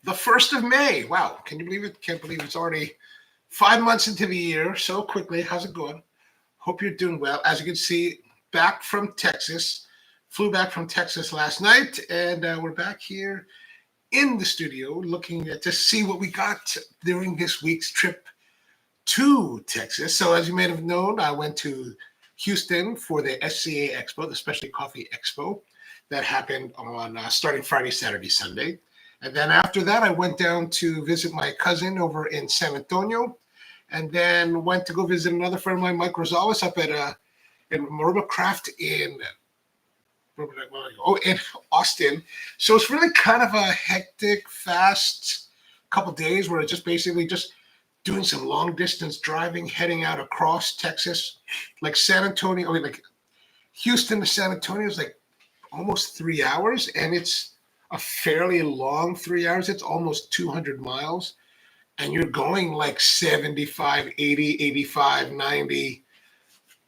The 1st of May. Wow. Can you believe it? Can't believe it's already 5 months into the year so quickly. How's it going? Hope you're doing well. As you can see, back from Texas. Flew back from Texas last night, and we're back here in the studio looking to see what we got during this week's trip to Texas. So as you may have known, I went to Houston for the SCA Expo, the Specialty Coffee Expo that happened on starting Friday, Saturday, Sunday. And then after that, I went down to visit my cousin over in San Antonio, and then went to go visit another friend of mine, Mike Rosales, up at in Maruma Craft in Austin. So it's really kind of a hectic, fast couple days where it's just basically just doing some long distance driving, heading out across Texas, like San Antonio. Like Houston to San Antonio is like almost 3 hours, and it's a fairly long 3 hours. It's almost 200 miles, and you're going like 75, 80, 85, 90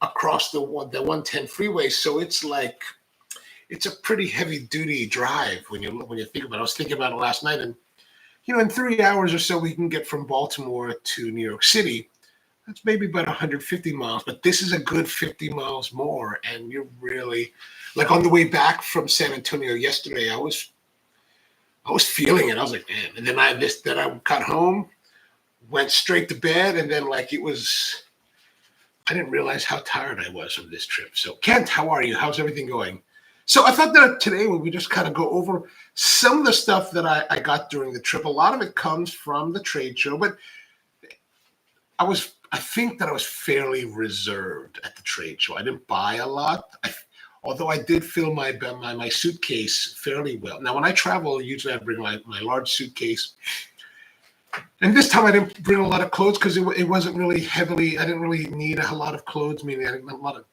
across the 110 freeway. So it's a pretty heavy duty drive when you think about it. I was thinking about it last night, and in 3 hours or so we can get from Baltimore to New York City. That's maybe about 150 miles, but this is a good 50 miles more, and you're really like on the way back from San Antonio yesterday. I was feeling it. I was like, man. And then I got home, went straight to bed, and then I didn't realize how tired I was from this trip. So Kent, how are you? How's everything going? So I thought that today we would just kind of go over some of the stuff that I got during the trip. A lot of it comes from the trade show, but I think that I was fairly reserved at the trade show. I didn't buy a lot. Although I did fill my suitcase fairly well. Now, when I travel, usually I bring my large suitcase. And this time I didn't bring a lot of clothes because it wasn't really heavily. I didn't really need a lot of clothes. Meaning I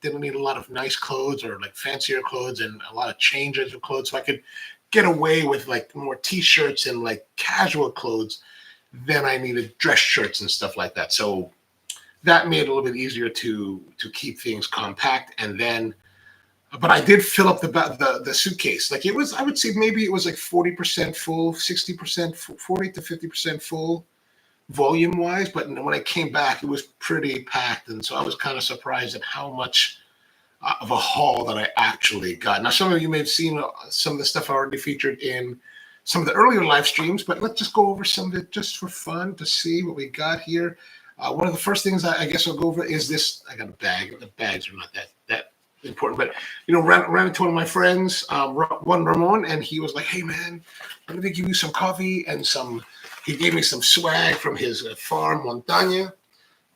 didn't need a lot of nice clothes or like fancier clothes and a lot of changes of clothes. So I could get away with like more T-shirts and like casual clothes than I needed dress shirts and stuff like that. So that made it a little bit easier to keep things compact. And then. But I did fill up the suitcase. Like it was, I would say maybe it was like 40% full, 60%, 40 to 50% full volume wise. But when I came back, it was pretty packed. And so I was kind of surprised at how much of a haul that I actually got. Now, some of you may have seen some of the stuff I already featured in some of the earlier live streams, but let's just go over some of it just for fun to see what we got here. One of the first things I guess I'll go over is this. I got a bag. The bags are not that important, but ran into one of my friends, one Ramon, and he was like, "Hey man, let me give you some coffee and some." He gave me some swag from his farm, Montaña.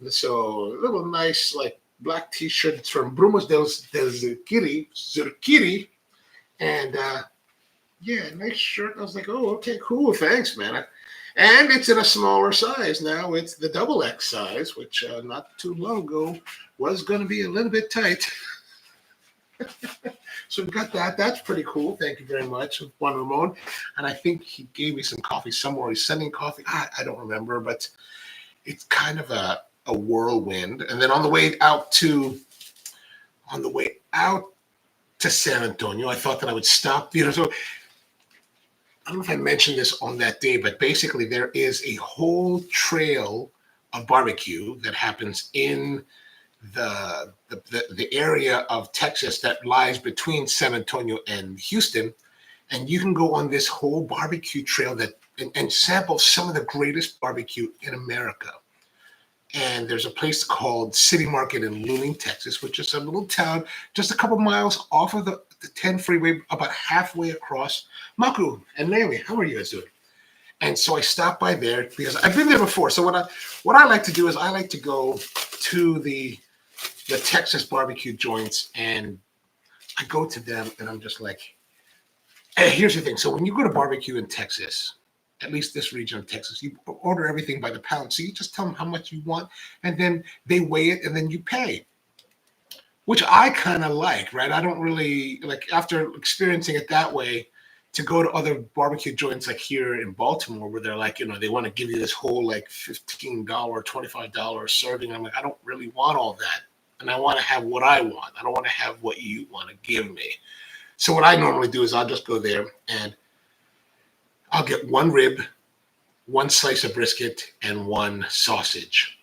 So a little nice like black T-shirt from Brumos del Zurquiri, and nice shirt. I was like, "Oh, okay, cool, thanks, man." And it's in a smaller size now. It's the XXX size, which not too long ago was going to be a little bit tight. So we got that. That's pretty cool. Thank you very much, Juan Ramon. And I think he gave me some coffee somewhere. He's sending coffee. I don't remember, but it's kind of a whirlwind. And then on the way out to San Antonio, I thought that I would stop. So I don't know if I mentioned this on that day, but basically there is a whole trail of barbecue that happens in the area of Texas that lies between San Antonio and Houston, and you can go on this whole barbecue trail and sample some of the greatest barbecue in America. And there's a place called City Market in Luling, Texas, which is a little town just a couple miles off of the 10 freeway, about halfway across. Maku and Naomi, how are you guys doing? And so I stopped by there because I've been there before. So what I like to do is I like to go to the Texas barbecue joints, and I go to them, and I'm just like, hey, here's the thing. So when you go to barbecue in Texas, at least this region of Texas, you order everything by the pound. So you just tell them how much you want, and then they weigh it, and then you pay, which I kind of like, right? I don't really like, after experiencing it that way, to go to other barbecue joints like here in Baltimore where they're like, they want to give you this whole like $15, $25 serving. I'm like, I don't really want all that. And I want to have what I want. I don't want to have what you want to give me. So what I normally do is I'll just go there and I'll get one rib one slice of brisket, and one sausage.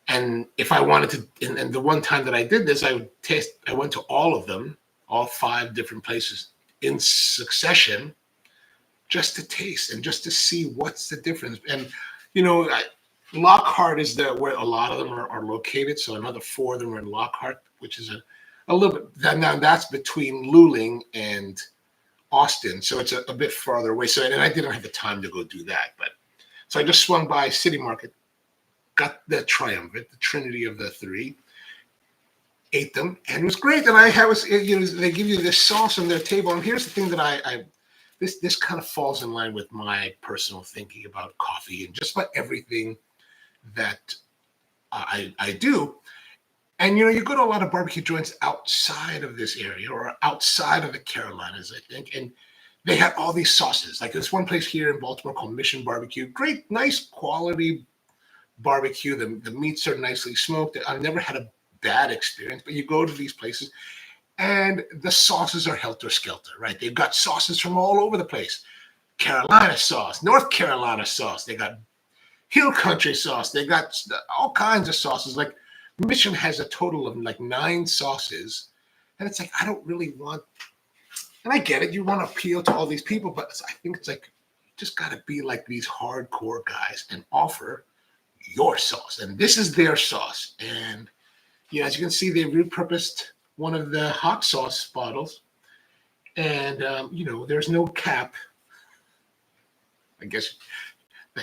And if I wanted to, and the one time that I did this, I went to all of them, all 5 different places in succession, just to taste and just to see what's the difference. And Lockhart is where a lot of them are located. So another 4 of them are in Lockhart, which is a little bit. Now that's between Luling and Austin, so it's a bit farther away. So and I didn't have the time to go do that, but so I just swung by City Market, got the triumvirate, the trinity of the 3, ate them, and it was great. And they give you this sauce on their table. And here's the thing that this kind of falls in line with my personal thinking about coffee and just about everything that I do. And you go to a lot of barbecue joints outside of this area or outside of the Carolinas, I think, and they have all these sauces. Like there's one place here in Baltimore called Mission Barbecue. Great, nice quality barbecue. The meats are nicely smoked. I've never had a bad experience, but you go to these places and the sauces are helter-skelter, right? They've got sauces from all over the place. Carolina sauce, North Carolina sauce. They got Hill Country sauce. They got all kinds of sauces. Like Mission has a total of like 9 sauces. And it's like, I don't really want, and I get it. You want to appeal to all these people, but I think it's like, you just got to be like these hardcore guys and offer your sauce. And this is their sauce. And as you can see, they repurposed one of the hot sauce bottles. And, there's no cap, I guess,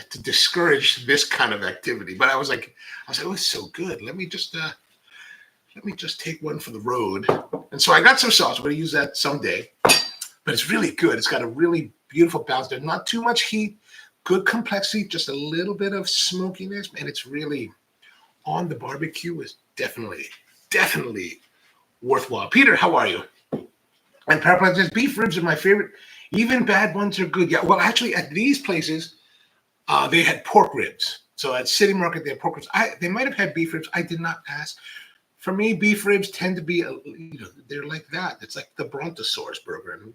to discourage this kind of activity. But I was like, oh, it's so good. Let me just take one for the road. And so I got some sauce. I'm going to use that someday. But it's really good. It's got a really beautiful balance. There's not too much heat, good complexity, just a little bit of smokiness. And it's really on the barbecue is definitely worthwhile. Peter, how are you? And Paraplan says, beef ribs are my favorite. Even bad ones are good. Yeah, well, actually, at these places, they had pork ribs. So at City Market, they had pork ribs. They might have had beef ribs. I did not ask. For me, beef ribs tend to be, they're like that. It's like the Brontosaurus burger. And,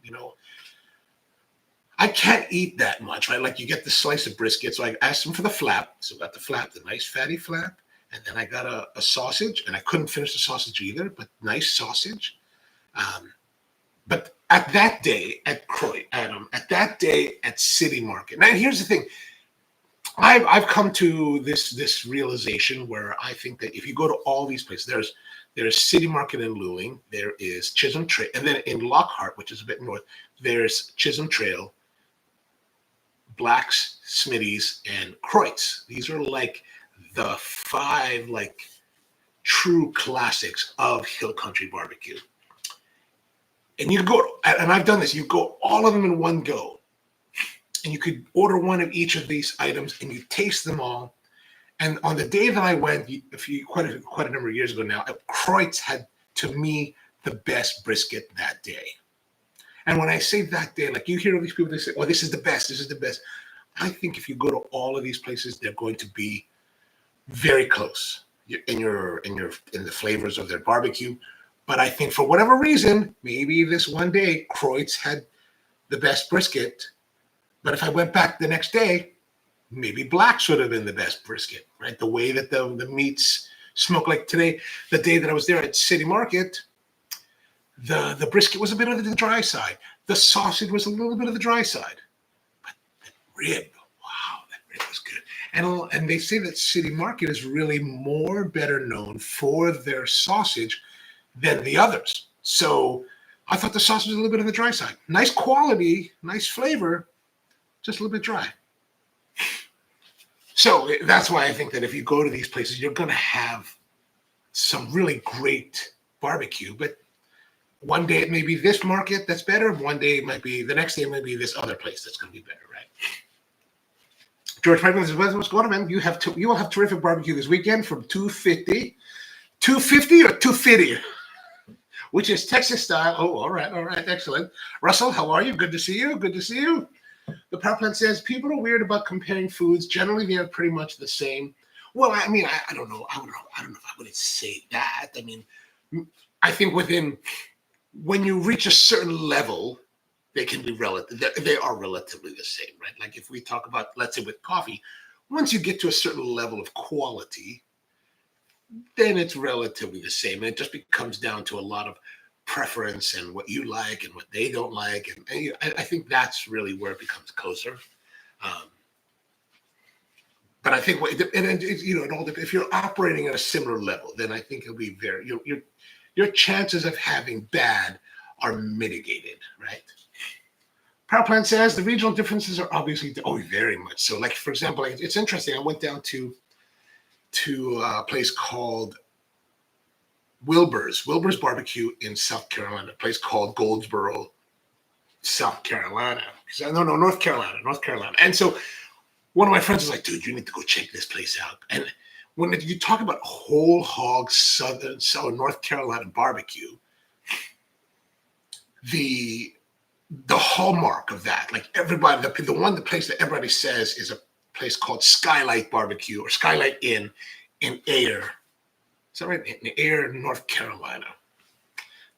I can't eat that much, right? Like you get the slice of brisket. So I asked them for the flap. So I got the flap, the nice fatty flap. And then I got a sausage. And I couldn't finish the sausage either, but nice sausage. But at that day at City Market. Now, here's the thing. I've come to this realization where I think that if you go to all these places, there's City Market in Luling, there is Chisholm Trail, and then in Lockhart, which is a bit north, there's Chisholm Trail, Black's, Smitty's, and Kreutz. These are like the 5 like true classics of Hill Country barbecue. And you go, and I've done this, you go all of them in one go. And you could order one of each of these items and you taste them all. And on the day that I went, quite a number of years ago now, Kreutz had, to me, the best brisket that day. And when I say that day, like you hear all these people, they say, oh, this is the best, this is the best. I think if you go to all of these places, they're going to be very close in the flavors of their barbecue. But I think for whatever reason, maybe this one day, Kreutz had the best brisket. But if I went back the next day, maybe Black's would have been the best brisket, right? The way that the meats smoke, like today, the day that I was there at City Market, the brisket was a bit on the dry side. The sausage was a little bit of the dry side. But that rib, wow, that rib was good. And they say that City Market is really better known for their sausage than the others. So I thought the sausage was a little bit on the dry side. Nice quality, nice flavor, just a little bit dry. So that's why I think that if you go to these places, you're going to have some really great barbecue. But one day it may be this market that's better. One day it might be, the next day it might be this other place that's going to be better, right? George Piper says, what's going on, man? You will have terrific barbecue this weekend from 250. 250 or 250? Which is Texas style. Oh, all right, excellent. Russell, how are you? Good to see you. The power plant says people are weird about comparing foods. Generally, they are pretty much the same. Well, I mean, I don't know. I don't know if I would say that. I mean, I think when you reach a certain level, they can be relative. They are relatively the same, right? Like if we talk about, let's say with coffee, once you get to a certain level of quality, then it's relatively the same. And it just becomes down to a lot of preference and what you like and what they don't like. And I think that's really where it becomes closer. Um, but I think it all depends. If you're operating at a similar level, then I think it'll be your chances of having bad are mitigated, right? Power plant says the regional differences are obviously very much so. Like for example, like, it's interesting. I went down to a place called Wilbur's Barbecue in South Carolina. A place called Goldsboro, South Carolina. No, North Carolina. And so one of my friends was like, dude, you need to go check this place out. And when you talk about whole hog southern North Carolina barbecue, the hallmark of that, like everybody, the place that everybody says is a place called Skylight Barbecue or Skylight Inn in Ayer. Is that right? In Ayer, North Carolina.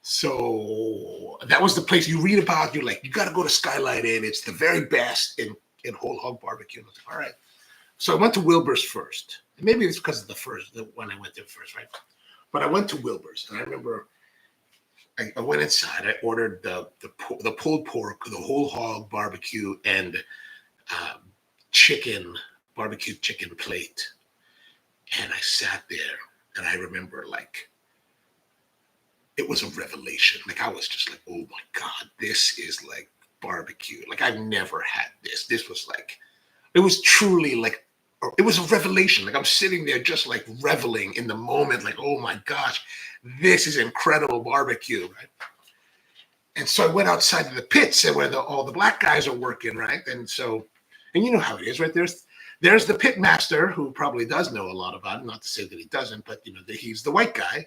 So that was the place you read about. You're like, you got to go to Skylight Inn. It's the very best in whole hog barbecue. And I was like, all right. So I went to Wilbur's first. And maybe it's because of the one I went there first, right? But I went to Wilbur's, and I remember I went inside. I ordered the pulled pork, the whole hog barbecue, and barbecue chicken plate. And I sat there, and I remember like it was a revelation. Like I was just like, oh my God, this is like barbecue. Like I've never had this. This was like, it was truly like, it was a revelation. Like I'm sitting there just like reveling in the moment. Like, oh my gosh, this is incredible barbecue, right? And so I went outside to the pits where all the black guys are working, right? And you know how it is, right? There's the pit master who probably does know a lot about it. Not to say that he doesn't, but you know, he's the white guy,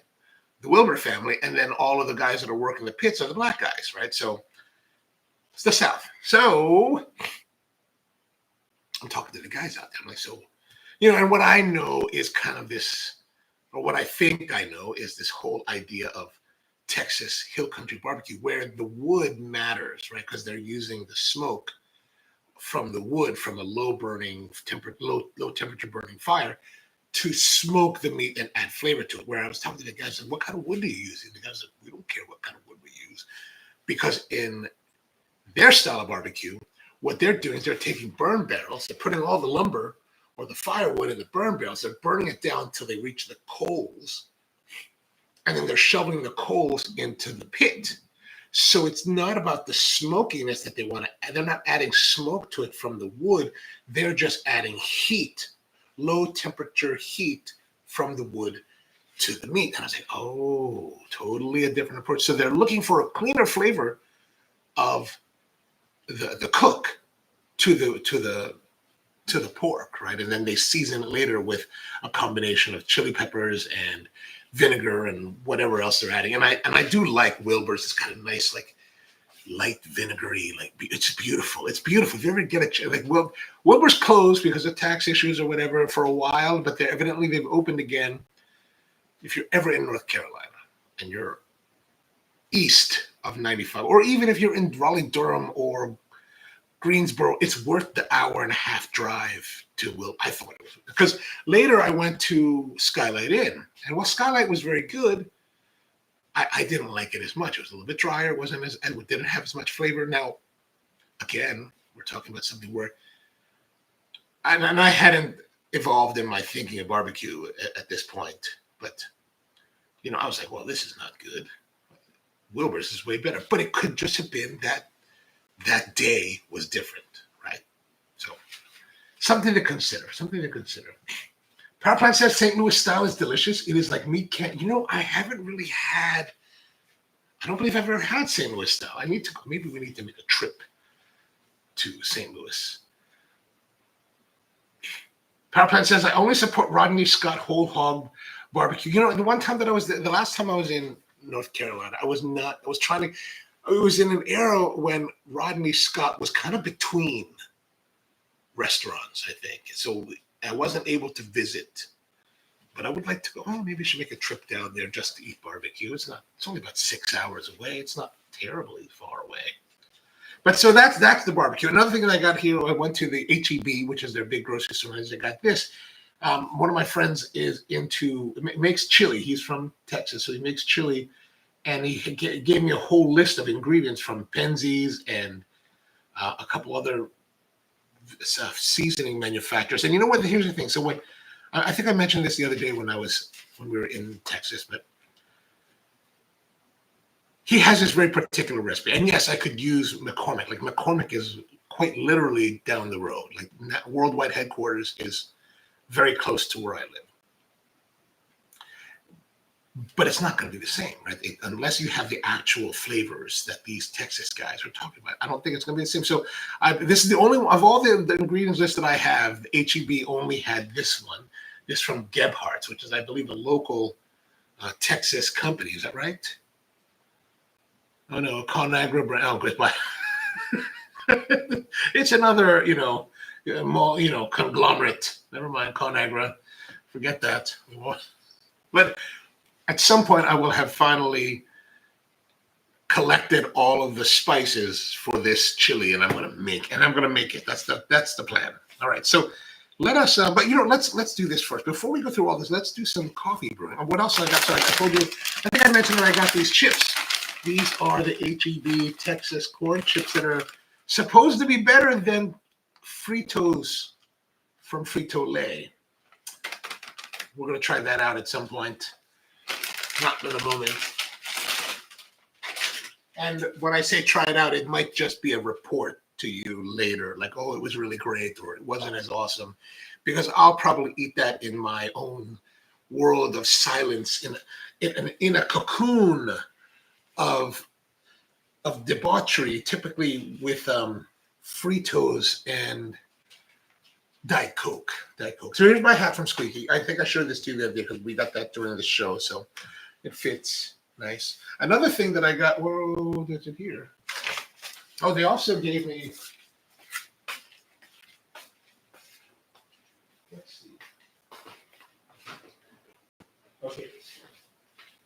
the Wilbur family, and then all of the guys that are working the pits are the black guys, right? So it's the South. So I'm talking to the guys out there. I'm like, so, you know, and what I know is kind of this, or what I think I know is this whole idea of Texas hill country barbecue, where the wood matters, right? Because they're using the smoke from the wood from a low temperature burning fire to smoke the meat and add flavor to it. Where I was talking to the guys, what kind of wood do you use? And the guys said, we don't care what kind of wood we use, because in their style of barbecue, what they're doing is they're taking burn barrels, they're putting all the lumber or the firewood in the burn barrels, they're burning it down until they reach the coals, and then they're shoveling the coals into the pit. So it's not about the smokiness that they want to add. They're not adding smoke to it from the wood. They're just adding heat, low temperature heat from the wood to the meat. And I was like, oh, totally a different approach. So they're looking for a cleaner flavor of the cook to the pork, right? And then they season it later with a combination of chili peppers and vinegar and whatever else they're adding. And I do like Wilbur's. It's kind of nice, like light vinegary, like it's beautiful. It's beautiful. If you ever get a chance, like Wilbur's closed because of tax issues or whatever for a while, but they've opened again. If you're ever in North Carolina and you're east of 95, or even if you're in Raleigh, Durham, or Greensboro, it's worth the hour and a half drive to I thought it was, because later I went to Skylight Inn, and while Skylight was very good, I didn't like it as much. It was a little bit drier. It wasn't as, and it didn't have as much flavor. Now, again, we're talking about something where, and I hadn't evolved in my thinking of barbecue at this point, but you know, I was like, well, this is not good. Wilbur's is way better, but it could just have been that day was different, right? So something to consider. Power Plant says St. Louis style is delicious. It is like meat can't. You know, I haven't really had. I don't believe I've ever had St. Louis style. I need to. Maybe we need to make a trip to St. Louis. Power Plant says I only support Rodney Scott whole hog barbecue. You know, the one time that I was the last time I was in North Carolina, I was not. I was trying to. It was in an era when Rodney Scott was kind of between restaurants, I think. So I wasn't able to visit, but I would like to go. Oh, maybe I should make a trip down there just to eat barbecue. It's only about 6 hours away. It's not terribly far away. But so that's the barbecue. Another thing that I got here, I went to the HEB, which is their big grocery store, and I got this. One of my friends is makes chili. He's from Texas, so he makes chili, and he gave me a whole list of ingredients from Penzeys and a couple other seasoning manufacturers. And you know what? Here's the thing. So when I think I mentioned this the other day when we were in Texas, but he has this very particular recipe. And yes, I could use McCormick. Like McCormick is quite literally down the road. Like worldwide headquarters is very close to where I live. But it's not going to be the same, right? Unless you have the actual flavors that these Texas guys are talking about. I don't think it's going to be the same. So this is the only one of all the ingredients list that I have. The HEB only had this one. This from Gebhardt's, which is, I believe, a local Texas company. Is that right? Oh no, Conagra brand. Oh, it's another, conglomerate. Never mind, Conagra. Forget that. But at some point, I will have finally collected all of the spices for this chili, and I'm going to make it. That's the plan. All right, so let us. But let's do this first. Before we go through all this, let's do some coffee brewing. What else I got? So I told you. I think I mentioned that I got these chips. These are the HEB Texas corn chips that are supposed to be better than Fritos from Frito-Lay. We're going to try that out at some point. Not for the moment. And when I say try it out, it might just be a report to you later, like, oh, it was really great, or it wasn't as awesome, because I'll probably eat that in my own world of silence, in a cocoon of debauchery, typically with Fritos and Diet Coke. So here's my hat from Squeaky. I think I showed this to you the other day because we got that during the show, so it fits nice. Another thing that I got, whoa, there's it here. Oh, they also gave me, let's see. Okay.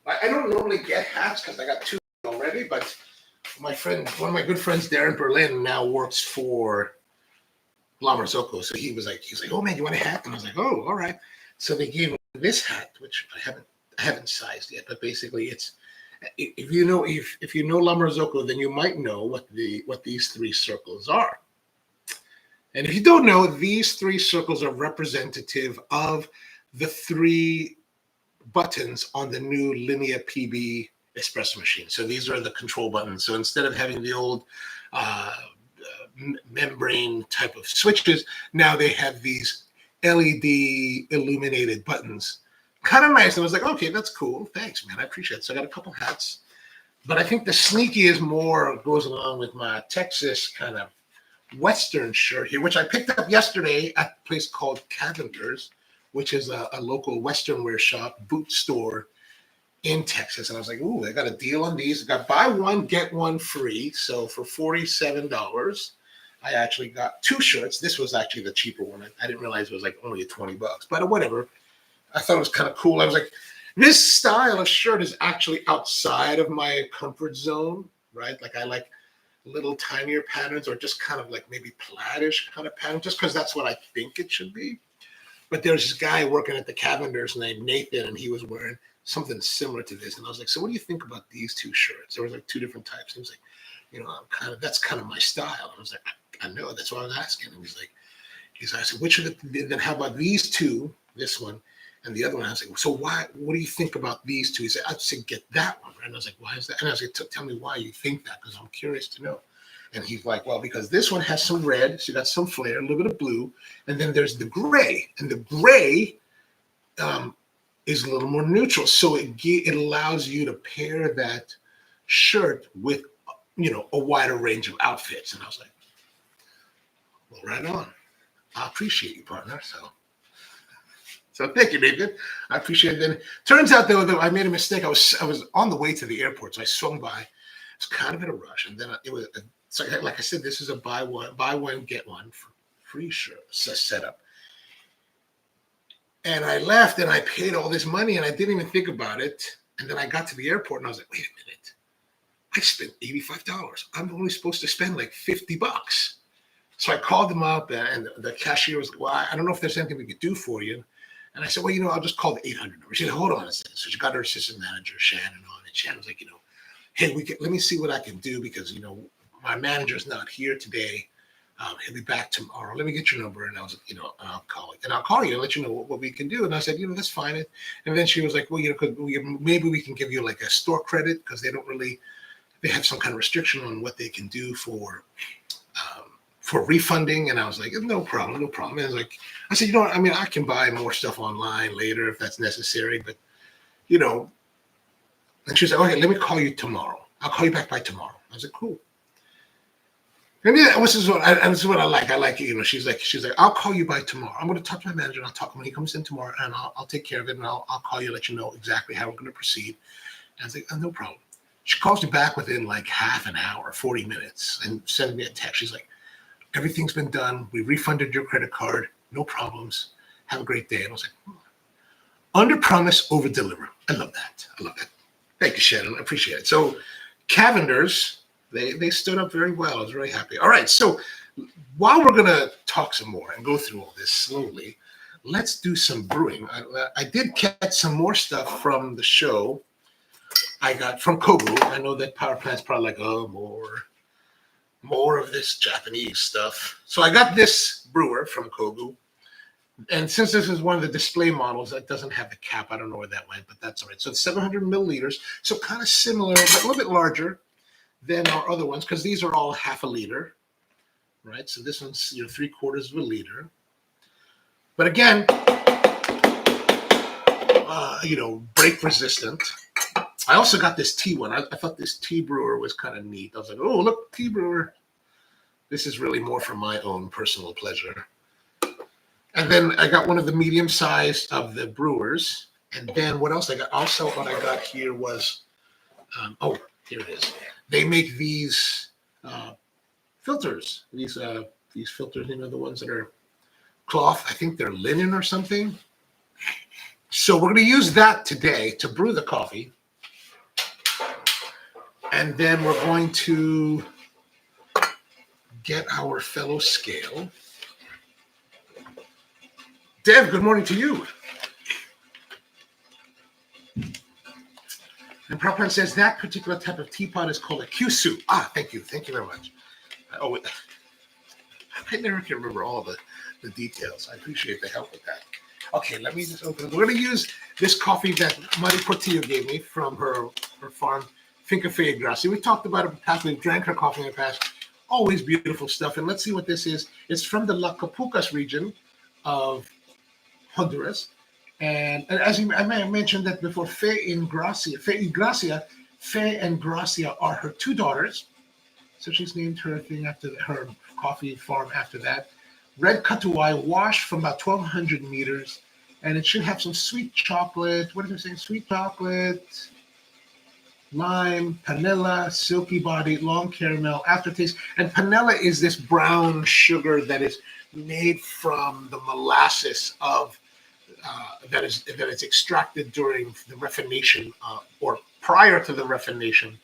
I don't normally get hats because I got two already, but one of my good friends, Darren Berlin, now works for La Marzocco. So he was like, oh man, you want a hat? And I was like, oh, all right. So they gave me this hat, which I haven't sized yet, but basically it's, if you know La Marzocco, then you might know what these three circles are. And if you don't know, these three circles are representative of the three buttons on the new Linea PB espresso machine. So these are the control buttons. So instead of having the old membrane type of switches, now they have these LED illuminated buttons. Kind of nice. I was like, okay, that's cool. Thanks, man. I appreciate it. So I got a couple hats. But I think the sneaky is more goes along with my Texas kind of Western shirt here, which I picked up yesterday at a place called Cavender's, which is a local Western wear shop, boot store in Texas. And I was like, ooh, I got a deal on these. I got buy one, get one free. So for $47, I actually got two shirts. This was actually the cheaper one. I didn't realize it was like only $20, but whatever. I thought it was kind of cool. I was like, this style of shirt is actually outside of my comfort zone, right? Like I like little tinier patterns, or just kind of like maybe plaid-ish kind of pattern, just because that's what I think it should be. But there's this guy working at the Cavender's named Nathan, and he was wearing something similar to this. And I was like, so what do you think about these two shirts? There was like two different types. And he was like, that's kind of my style. And I was like, I know, that's what I was asking. And I said, which of then how about these two, this one, and the other one? I was like, so what do you think about these two? He said, I'd say get that one. Right? And I was like, why is that? And I was like, tell me why you think that, because I'm curious to know. And he's like, well, because this one has some red, so you got some flare, a little bit of blue, and then there's the gray. And the gray is a little more neutral. So it allows you to pair that shirt with, a wider range of outfits. And I was like, well, right on. I appreciate you, partner. So thank you, Nathan. I appreciate it. Then turns out though that I made a mistake. I was on the way to the airport, so I swung by. It's kind of in a rush, and then it was so like I said, this is a buy one get one free shirt setup. And I left, and I paid all this money, and I didn't even think about it. And then I got to the airport, and I was like, wait a minute. I spent $85. I'm only supposed to spend like $50. So I called them up, and the cashier was like, well, I don't know if there's anything we could do for you. And I said, well, I'll just call the 800 number. She said, hold on a second. So she got her assistant manager, Shannon, on, and Shannon was like, hey, let me see what I can do because, my manager's not here today. He'll be back tomorrow. Let me get your number. And I was like, I'll call you. And I'll call you and let you know what we can do. And I said, that's fine. And then she was like, well, maybe we can give you like a store credit because they have some kind of restriction on what they can do for refunding. And I was like, no problem. And I said, I can buy more stuff online later if that's necessary. But, and she was like, okay, let me call you tomorrow. I'll call you back by tomorrow. I was like, cool. And yeah, this is what I like. I like, she's like, I'll call you by tomorrow. I'm going to talk to my manager and I'll talk when he comes in tomorrow and I'll take care of it. And I'll call you, let you know exactly how we're going to proceed. And I was like, oh, no problem. She calls me back within like half an hour, 40 minutes and sends me a text. She's like, everything's been done. We refunded your credit card. No problems. Have a great day. And I was like, under promise, over deliver. I love that. Thank you, Shannon. I appreciate it. So Cavenders, they stood up very well. I was very happy. All right. So while we're going to talk some more and go through all this slowly, let's do some brewing. I did catch some more stuff from the show I got from Kogu. I know that power plant's probably like, oh, more of this Japanese stuff. So I got this brewer from Kogu. And since this is one of the display models that doesn't have the cap, I don't know where that went, but that's all right. So it's 700 milliliters. So kind of similar, but a little bit larger than our other ones because these are all half a liter, right? So this one's 3/4 of a liter. But again, break resistant. I also got this tea one. I thought this tea brewer was kind of neat. I was like, oh, look, tea brewer. This is really more for my own personal pleasure. And then I got one of the medium sized of the brewers. And then what else I got? Also, what I got here was, here it is. They make these filters. These filters, the ones that are cloth. I think they're linen or something. So we're going to use that today to brew the coffee. And then we're going to get our fellow scale. Dev, good morning to you. And Prabhupada says that particular type of teapot is called a kyusu. Thank you. Thank you very much. I never can remember all the details. I appreciate the help with that. Okay, let me just open it. We're going to use this coffee that Mari Portillo gave me from her farm, Finca Fe Gracia. We talked about it in the past. We've drank her coffee in the past. Always beautiful stuff. And let's see what this is. It's from the La Capucas region of Honduras. And as I may have mentioned that before, Fe and Gracia are her two daughters. So she's named her thing after her coffee farm after that. Red Katuwai, washed from about 1,200 meters. And it should have some sweet chocolate. What is it saying? Sweet chocolate, lime, panela, silky body, long caramel, aftertaste. And panela is this brown sugar that is made from the molasses of that is extracted during the refination or prior to the refination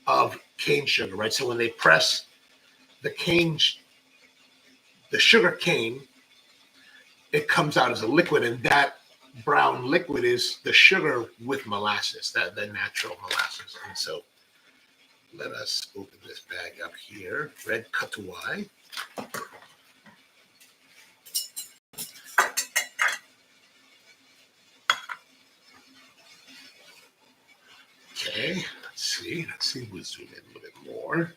of cane sugar, right? So when they press the sugar cane, it comes out as a liquid, and that brown liquid is the sugar with molasses, the natural molasses. And so let us open this bag up here. Red Katuwai. Okay, let's see. We'll zoom in a little bit more.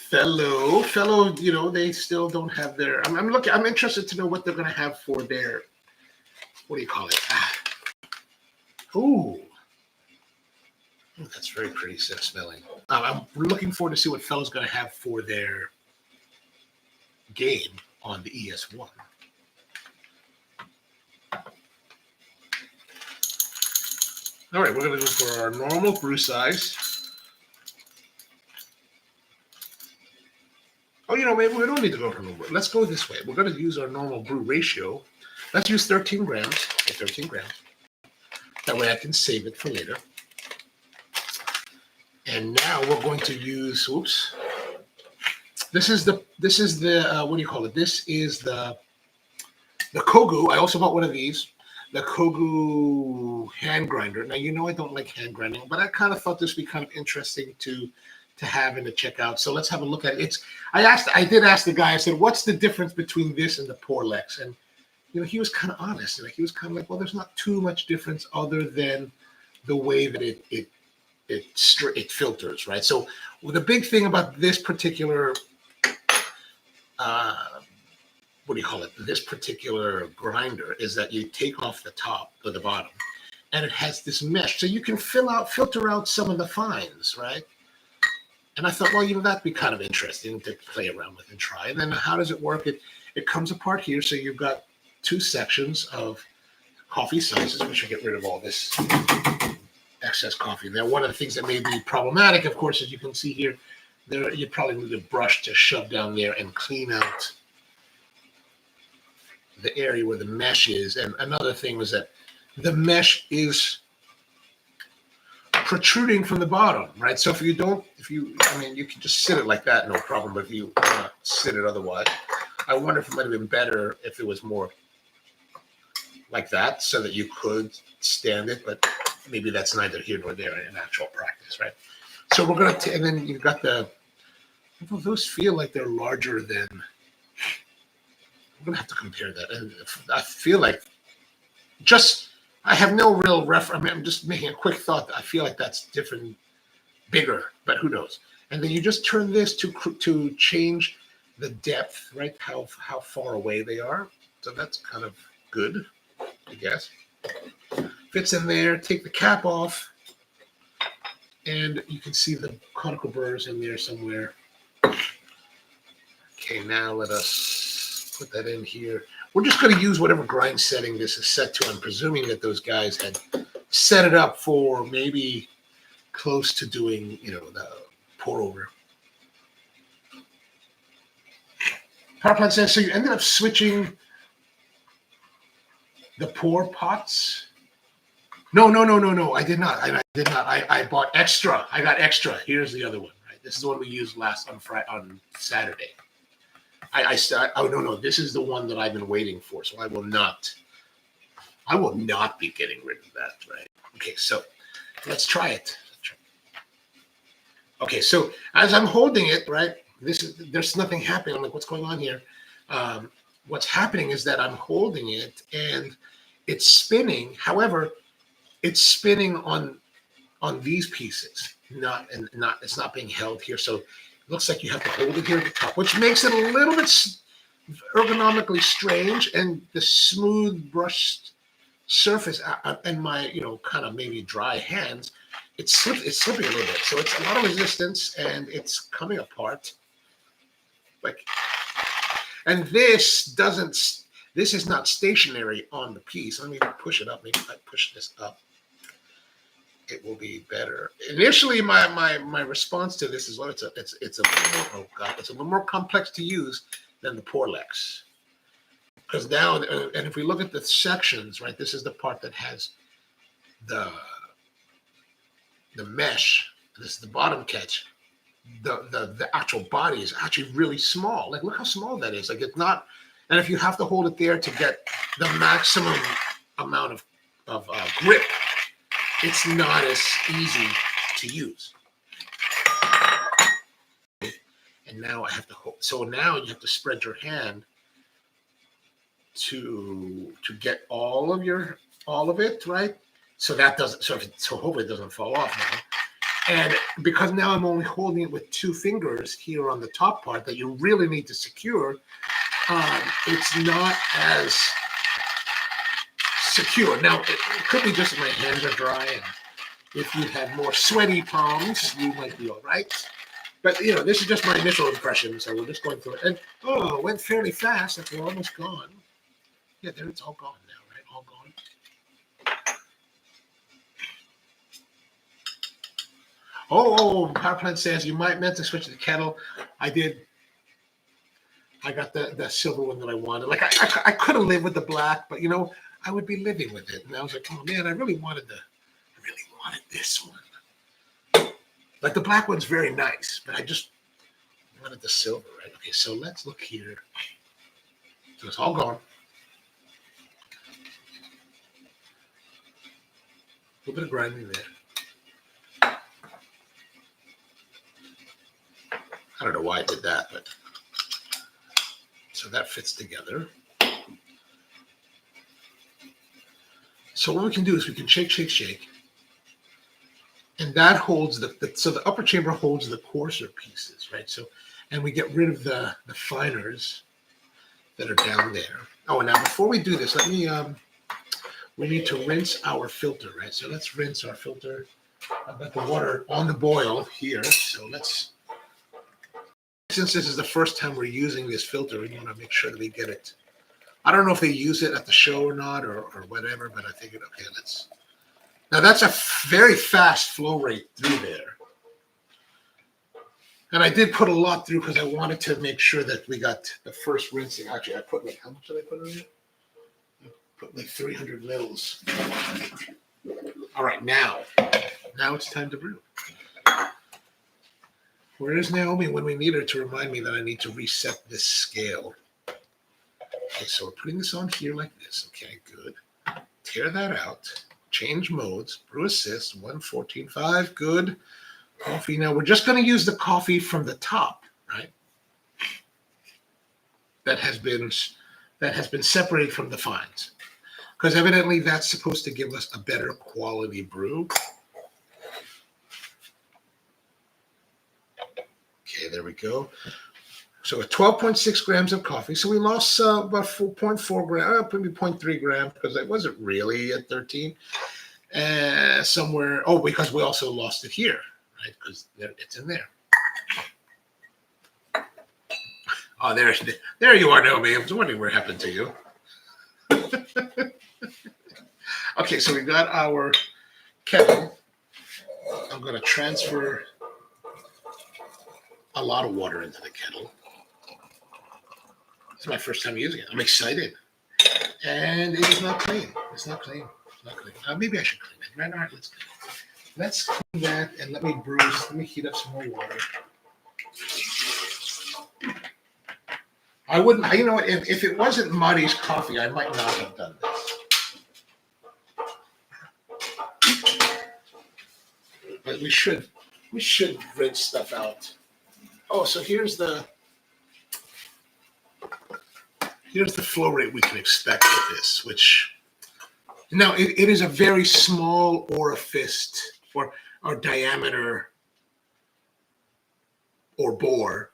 Fellow, they still don't have their. I'm interested to know what they're going to have for their. What do you call it? Ooh, that's very pretty smelling. I'm looking forward to see what Fellow's going to have for their game on the ES1. All right, we're going to go for our normal brew size. Maybe we don't need to go for normal. Let's go this way. We're going to use our normal brew ratio. Let's use 13 grams. Okay, 13 grams. That way I can save it for later. And now we're going to use, oops. This is the what do you call it? This is the Kogu. I also bought one of these, the Kogu hand grinder. Now, you know I don't like hand grinding, but I kind of thought this would be kind of interesting to have and to check out. So let's have a look at it. I did ask the guy, I said, what's the difference between this and the Porlex? And he was kind of honest. He was kind of like, well, there's not too much difference other than the way that it filters, right? So the big thing about this particular what do you call it? This particular grinder is that you take off the top or the bottom, and it has this mesh, so you can filter out some of the fines, right? And I thought, well, that'd be kind of interesting to play around with and try. And then how does it work? It comes apart here, so you've got two sections of coffee sizes. We should get rid of all this excess coffee there. One of the things that may be problematic, of course, as you can see here, you probably need a brush to shove down there and clean out the area where the mesh is. And another thing was that the mesh is protruding from the bottom, right? So you can just sit it like that, no problem. But if you sit it otherwise, I wonder if it might have been better if it was more like that, so that you could stand it. But maybe that's neither here nor there in actual practice, right? So we're gonna, and then you've got those feel like they're larger than. I'm gonna have to compare that, and I feel like I have no real reference. I mean, I'm just making a quick thought. I feel like that's different, bigger, but who knows? And then you just turn this to change the depth, right? How far away they are. So that's kind of good, I guess. Fits in there. Take the cap off, and you can see the conical burrs in there somewhere. Okay, now let us put that in here. We're just going to use whatever grind setting this is set to. I'm presuming that those guys had set it up for maybe close to doing, the pour over. Power plant says, so you ended up switching the pour pots? No, I did not. I did not. I bought extra. I got extra. Here's the other one, right? This is the one we used on Saturday. Oh no, this is the one that I've been waiting for. So I will not be getting rid of that, right? Okay, so let's try it. Okay, so as I'm holding it, right, there's nothing happening. I'm like, what's going on here? What's happening is that I'm holding it and it's spinning. However, it's spinning on these pieces, it's not being held here. So it looks like you have to hold it here at the top, which makes it a little bit ergonomically strange. And the smooth brushed surface and my, kind of maybe dry hands, it's slipping a little bit. So it's a lot of resistance and it's coming apart. And this is not stationary on the piece. Let me push it up. Maybe if I push this up, it will be better. Initially, my response to this is, well, it's a little more complex to use than the Porlex. Because now, and if we look at the sections, right, this is the part that has the mesh. This is the bottom catch. The actual body is actually really small. Like, look how small that is. Like, it's not. And if you have to hold it there to get the maximum amount of grip, it's not as easy to use. And now I have to hold. So now you have to spread your hand to get all of it, right? So that doesn't. So hopefully it doesn't fall off now. And because now I'm only holding it with two fingers here on the top part that you really need to secure, it's not as secure. Now, it could be just my hands are dry, and if you have more sweaty palms, you might be all right. But, this is just my initial impression, so we're just going through it. And, it went fairly fast. Like, we're almost gone. Yeah, there it's all gone now, right? All gone. Oh, power plant says you might meant to switch to the kettle. I did. I got the silver one that I wanted. Like, I could have lived with the black, but I would be living with it. And I was like, oh man, I really wanted this one. Like the black one's very nice, but I just wanted the silver, right? Okay, so let's look here. So it's all gone. A little bit of grinding there. I don't know why I did that, but so that fits together. So what we can do is we can shake, shake, shake. And that holds so the upper chamber holds the coarser pieces, right? So, and we get rid of the finers that are down there. Oh, and now before we do this, we need to rinse our filter, right? So let's rinse our filter. I've got the water on the boil here. So since this is the first time we're using this filter, we want to make sure that we get it. I don't know if they use it at the show or not or whatever, but I figured, okay, now that's a very fast flow rate through there. And I did put a lot through because I wanted to make sure that we got the first rinsing. Actually, I put like, how much did I put in there? I put like 300 mils. All right, now it's time to brew. Where is Naomi when we need her to remind me that I need to reset this scale? Okay, so we're putting this on here like this. Okay, good. Tear that out. Change modes. Brew assist 114.5. Good. Coffee. Now we're just going to use the coffee from the top, right? That has been separated from the fines, because evidently that's supposed to give us a better quality brew. Okay, there we go. So 12.6 grams of coffee. So we lost about 4.4 grams, maybe 0.3 grams, because it wasn't really at 13. Somewhere, because we also lost it here, right? Because it's in there. Oh, there you are, Naomi. I was wondering what happened to you. Okay, so we got our kettle. I'm going to transfer a lot of water into the kettle. It's my first time using it. I'm excited. And it is not clean. It's not clean. Maybe I should clean it. Right, all right, let's clean that and let me brew. Let me heat up some more water. I wouldn't, you know what, if it wasn't Marty's coffee, I might not have done this. But we should rinse stuff out. Oh, so here's the flow rate we can expect with this, which now it is a very small orifice or diameter or bore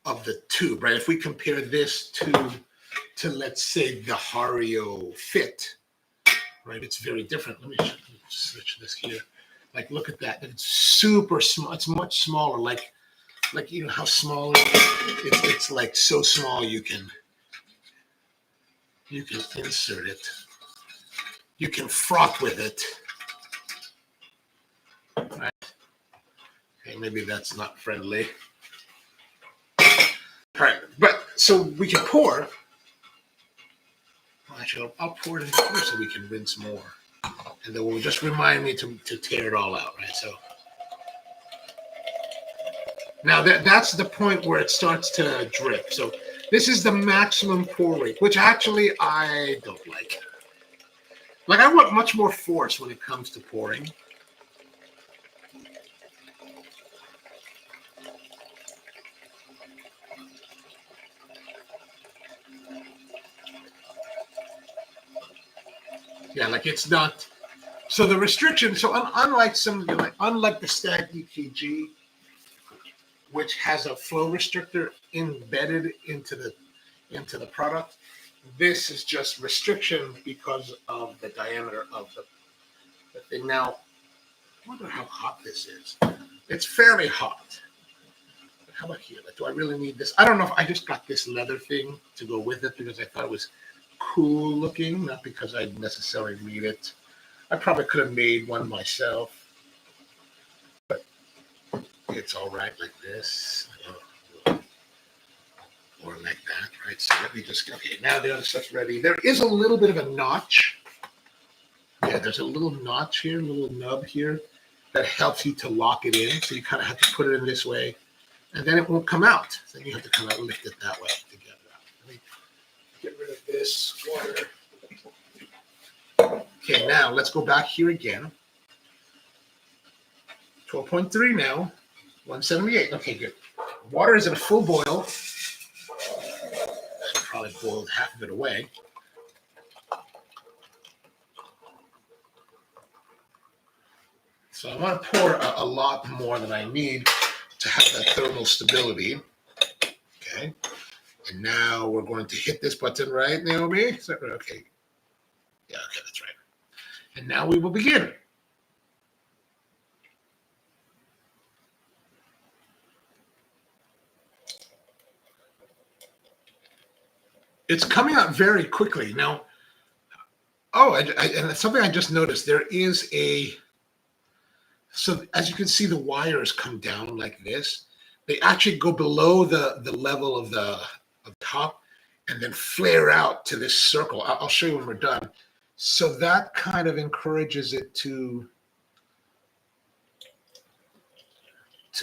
of the tube, right? If we compare this to let's say the Hario Fit, right? It's very different. Let me switch this here. Like, look at that. It's super small. It's much smaller. Like you know how small it's like so small you can insert it. You can froth with it. Right? Okay, maybe that's not friendly. All right, but so we can pour. Well, actually, I'll pour it in here so we can rinse more. And then we'll just remind me to tear it all out, right? So now that's the point where it starts to drip. So this is the maximum pour rate, which actually I don't like. Like, I want much more force when it comes to pouring. Yeah, like it's not. So the restriction. So unlike unlike the Stag EKG, which has a flow restrictor embedded into the product, this is just restriction because of the diameter of the thing. Now, I wonder how hot this is. It's fairly hot. But how about here? Like, do I really need this? I don't know if I just got this leather thing to go with it because I thought it was cool looking, not because I necessarily need it. I probably could have made one myself, but it's all right like this, or like that, right? So let me just, okay, now the other stuff's ready. There is a little bit of a notch. Yeah, there's a little notch here, a little nub here. that helps you to lock it in. So you kind of have to put it in this way, and then it won't come out. So you have to kind of lift it that way to get it out. Let me get rid of this water. Okay, now let's go back here again. 12.3 now, 178. Okay, good. Water is in a full boil. Probably boiled half of it away. So I want to pour a lot more than I need to have that thermal stability. Okay. And now we're going to hit this button, right, Naomi? Is that right? Okay. Yeah, okay, that's right. And now we will begin. It's coming out very quickly. Now, and something I just noticed, there is so as you can see, the wires come down like this. They actually go below the level of the top and then flare out to this circle. I'll show you when we're done. So that kind of encourages it to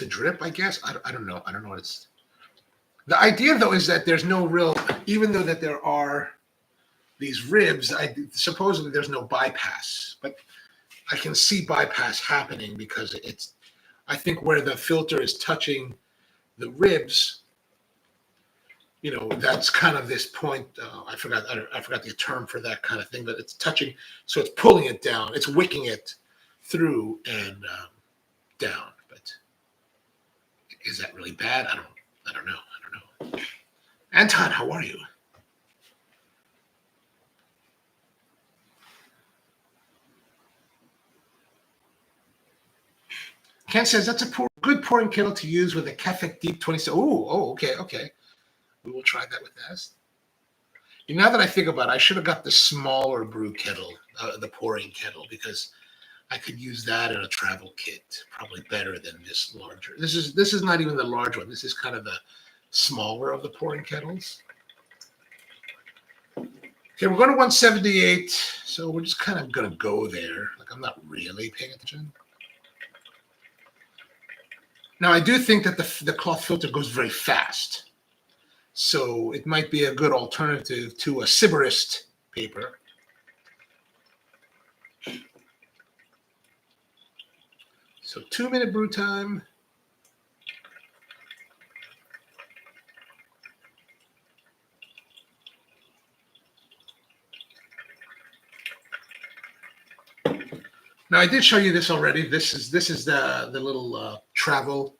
drip, I guess. I don't know. I don't know what it's. The idea, though, is that there's no real, even though that there are these ribs, supposedly there's no bypass. But I can see bypass happening because it's, I think where the filter is touching the ribs, you know, that's kind of this point. I forgot the term for that kind of thing, but it's touching, so it's pulling it down. It's wicking it through and down. But is that really bad? I don't know. Anton, how are you? Ken says that's a good pouring kettle to use with a Cafe Deep 27. Okay. We will try that with this. Now that I think about it, I should have got the smaller brew kettle, the pouring kettle, because I could use that in a travel kit probably better than this larger. This is not even the large one. This is kind of the smaller of the pouring kettles. Okay, we're going to 178, so we're just kind of going to go there. Like, I'm not really paying attention. Now, I do think that the cloth filter goes very fast, so it might be a good alternative to a Siberist paper. So 2-minute brew time. Now, I did show you this already. This is the little travel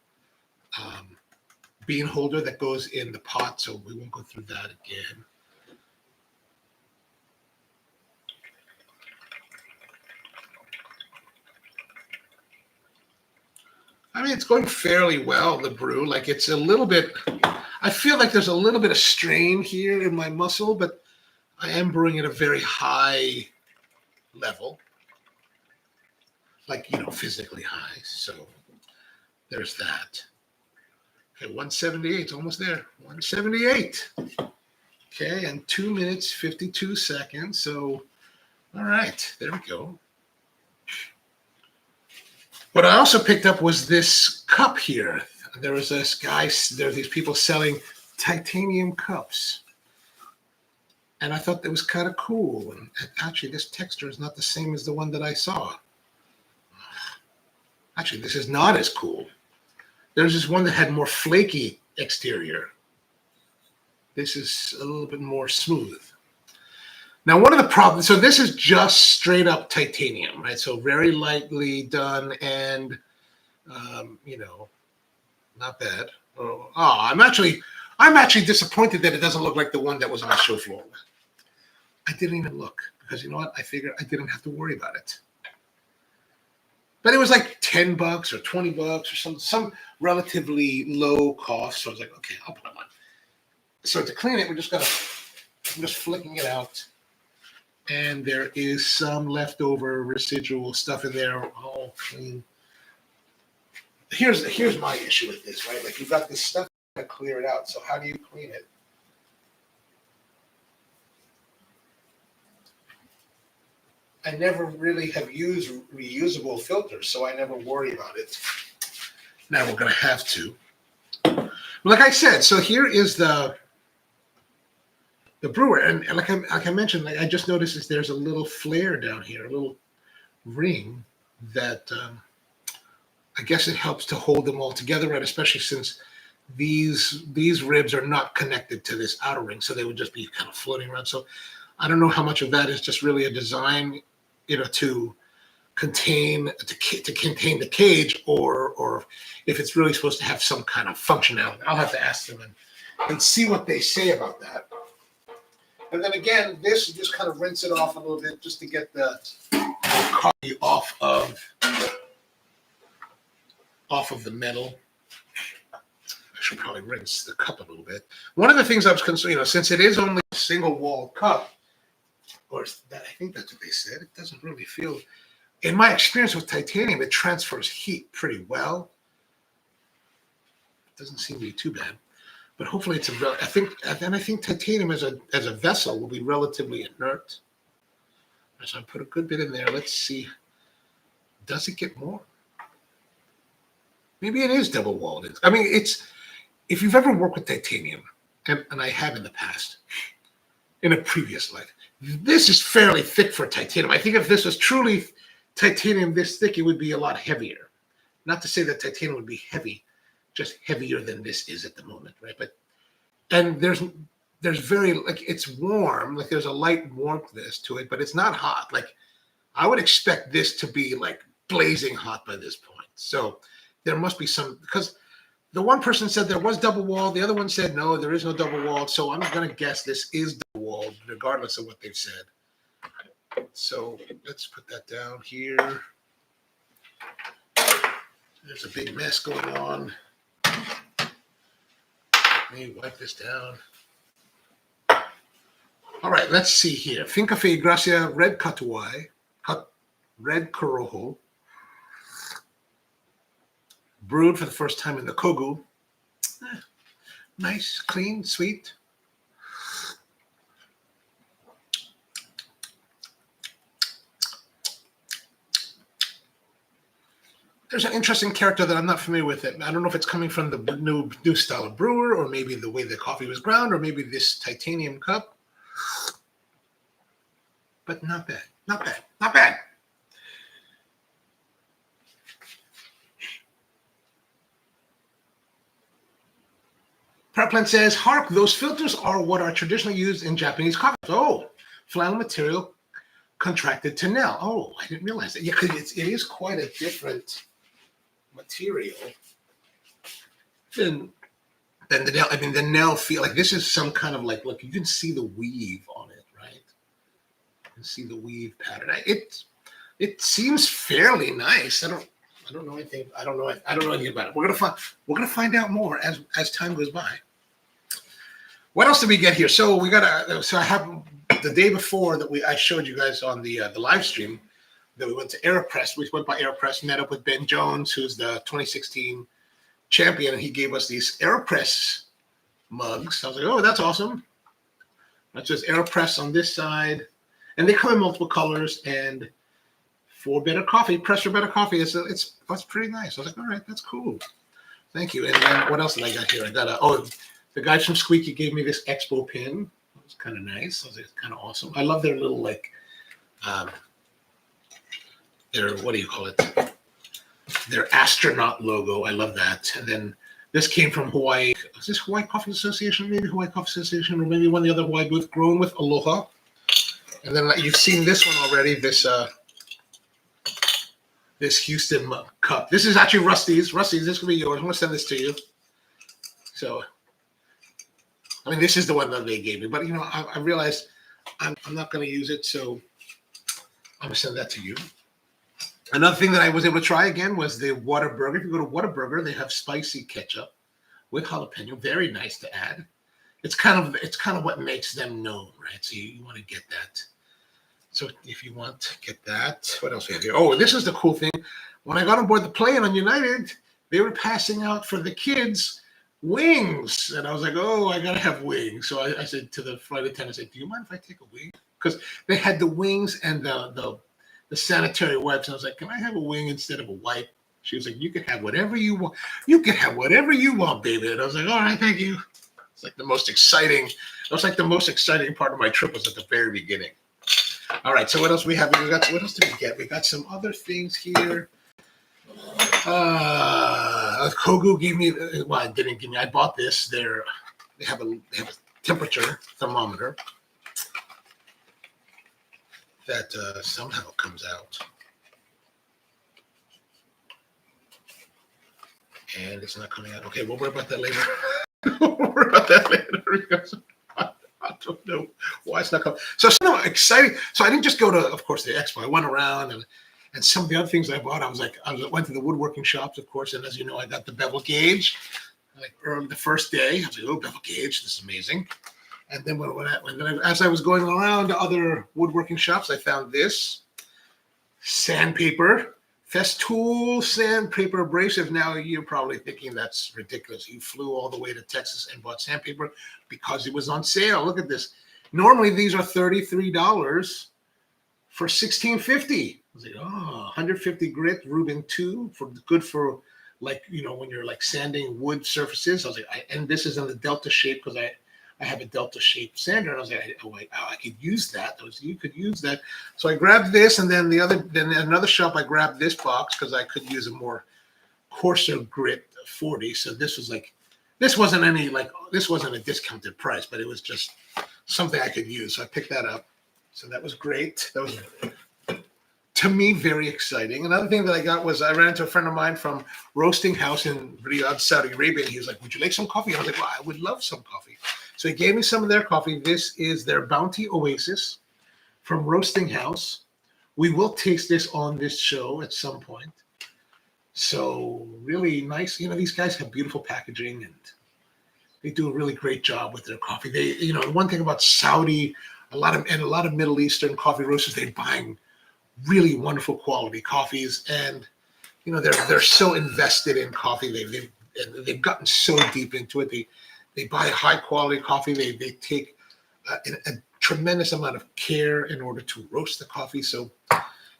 bean holder that goes in the pot, so we won't go through that again. I mean, it's going fairly well, the brew. Like, it's a little bit, I feel like there's a little bit of strain here in my muscle, but I am brewing at a very high level. Like, you know, physically high. So there's that. Okay, 178, it's almost there. 178. Okay, and 2 minutes, 52 seconds. So, all right, there we go. What I also picked up was this cup here. There was this guy, there are these people selling titanium cups. And I thought that was kind of cool. And actually, this texture is not the same as the one that I saw. Actually, this is not as cool. There's this one that had more flaky exterior. This is a little bit more smooth. Now, one of the problems, so this is just straight up titanium, right? So very lightly done and, you know, not bad. I'm actually disappointed that it doesn't look like the one that was on the show floor. I didn't even look because, you know what? I figured I didn't have to worry about it. But it was like $10 or $20 or some relatively low cost. So I was like, okay, I'll put them on. So to clean it, I'm just flicking it out. And there is some leftover residual stuff in there, all clean. Here's my issue with this, right? Like, you've got this stuff to clear it out. So how do you clean it? I never really have used reusable filters, so I never worry about it. Now we're going to have to. Like I said, so here is the brewer, and like I mentioned, like I just noticed is there's a little flare down here, a little ring that I guess it helps to hold them all together, right? Especially since these ribs are not connected to this outer ring, so they would just be kind of floating around. So I don't know how much of that is just really a design, to contain the cage, or if it's really supposed to have some kind of functionality. I'll have to ask them and see what they say about that. And then again, this just kind of rinse it off a little bit just to get the coffee off of the metal. I should probably rinse the cup a little bit. One of the things I was concerned, since it is only a single wall cup, or that, I think that's what they said, it doesn't really feel, in my experience with titanium, it transfers heat pretty well. It doesn't seem to be too bad. But hopefully it's I think titanium as a vessel will be relatively inert. So I put a good bit in there. Let's see. Does it get more? Maybe it is double walled. I mean, if you've ever worked with titanium, and I have in the past, in a previous life, this is fairly thick for titanium. I think if this was truly titanium this thick, it would be a lot heavier. Not to say that titanium would be heavy, just heavier than this is at the moment, right? And there's very, like, it's warm, like there's a light warmthness to it, but it's not hot. Like I would expect this to be like blazing hot by this point. So there must be some, because the one person said there was double walled, the other one said no, there is no double walled. So I'm going to guess this is double walled, regardless of what they've said. So let's put that down here. There's a big mess going on. Let me wipe this down. All right, let's see here. Finca Fe Gracia Red Corojo. Brewed for the first time in the Kogu. Nice, clean, sweet. There's an interesting character that I'm not familiar with. It. I don't know if it's coming from the new style of brewer, or maybe the way the coffee was ground, or maybe this titanium cup. But not bad, not bad, not bad. Paraplant says, hark, those filters are what are traditionally used in Japanese coffee. Oh, flannel material contracted to Nell. Oh, I didn't realize that. Yeah, because it is quite a different material than the Nell. I mean, the Nell feel like this is some kind of like, look, you can see the weave on it, right? You can see the weave pattern. It seems fairly nice. I don't know anything. I don't know anything about it. We're gonna find out more as time goes by. What else did we get here? So I have the day before that I showed you guys on the live stream that we went to Aeropress. We went by Aeropress, met up with Ben Jones, who's the 2016 champion, and he gave us these Aeropress mugs. I was like, oh, that's awesome. That's just Aeropress on this side, and they come in multiple colors. And for better coffee, press for better coffee. It's pretty nice. I was like, all right, that's cool. Thank you. And then what else did I got here? I got the guys from Squeaky gave me this Expo pin. It was kind of nice. It's kind of awesome. I love their little their, what do you call it? Their astronaut logo. I love that. And then this came from Hawaii. Is this Hawaii Coffee Association? Maybe Hawaii Coffee Association, or maybe one of the other Hawaii booth. Grown with Aloha. And then you've seen this one already. This Houston cup. This is actually Rusty's. Rusty's, this will be yours. I'm going to send this to you. So, I mean, this is the one that they gave me. But, I realized I'm not going to use it, so I'm going to send that to you. Another thing that I was able to try again was the Whataburger. If you go to Whataburger, they have spicy ketchup with jalapeno. Very nice to add. It's kind of what makes them known, right? So you want to get that. So if you want to get that, what else we have here? Oh, this is the cool thing. When I got on board the plane on United, they were passing out for the kids wings. And I was like, oh, I got to have wings. So I said to the flight attendant, I said, do you mind if I take a wing? Because they had the wings and the the sanitary wipes. And I was like, can I have a wing instead of a wipe? She was like, you can have whatever you want. You can have whatever you want, baby. And I was like, all right, thank you. It's like the most exciting. It was like the most exciting part of my trip was at the very beginning. All right, so what else we have? What else did we get? We got some other things here. Kogu gave me. Well, it didn't give me. I bought this. They have a temperature thermometer that somehow comes out, and it's not coming out. Okay, we'll worry about that later. We'll worry about that later because I don't know why it's not coming. So exciting. So I didn't just go to, of course, the expo. I went around and some of the other things I bought. I went to the woodworking shops, of course, and as you know, I got the bevel gauge. Like early the first day, I was like, "Oh, bevel gauge, this is amazing." And then as I was going around to other woodworking shops, I found this sandpaper, Festool sandpaper abrasive. Now you're probably thinking that's ridiculous. You flew all the way to Texas and bought sandpaper because it was on sale. Look at this. Normally these are $33 for $16.50. I was like, oh, 150 grit Rubin 2 good for like, when you're like sanding wood surfaces. I was like, and this is in the Delta shape because I have a Delta shaped sander. And I was like, I could use that. You could use that. So I grabbed this, and then another shop I grabbed this box because I could use a more coarser grit 40. So this wasn't a discounted price, but it was just something I could use. So I picked that up. So that was great. That was, to me, very exciting. Another thing that I got was I ran into a friend of mine from Roasting House in Riyadh, Saudi Arabia. And he was like, would you like some coffee? I was like, well, I would love some coffee. So he gave me some of their coffee. This is their Bounty Oasis from Roasting House. We will taste this on this show at some point. So really nice. These guys have beautiful packaging and they do a really great job with their coffee. They, the one thing about Saudi, a lot of Middle Eastern coffee roasters, they're buying really wonderful quality coffees, and they're so invested in coffee. They've gotten so deep into it. They buy high quality coffee. They take a tremendous amount of care in order to roast the coffee. So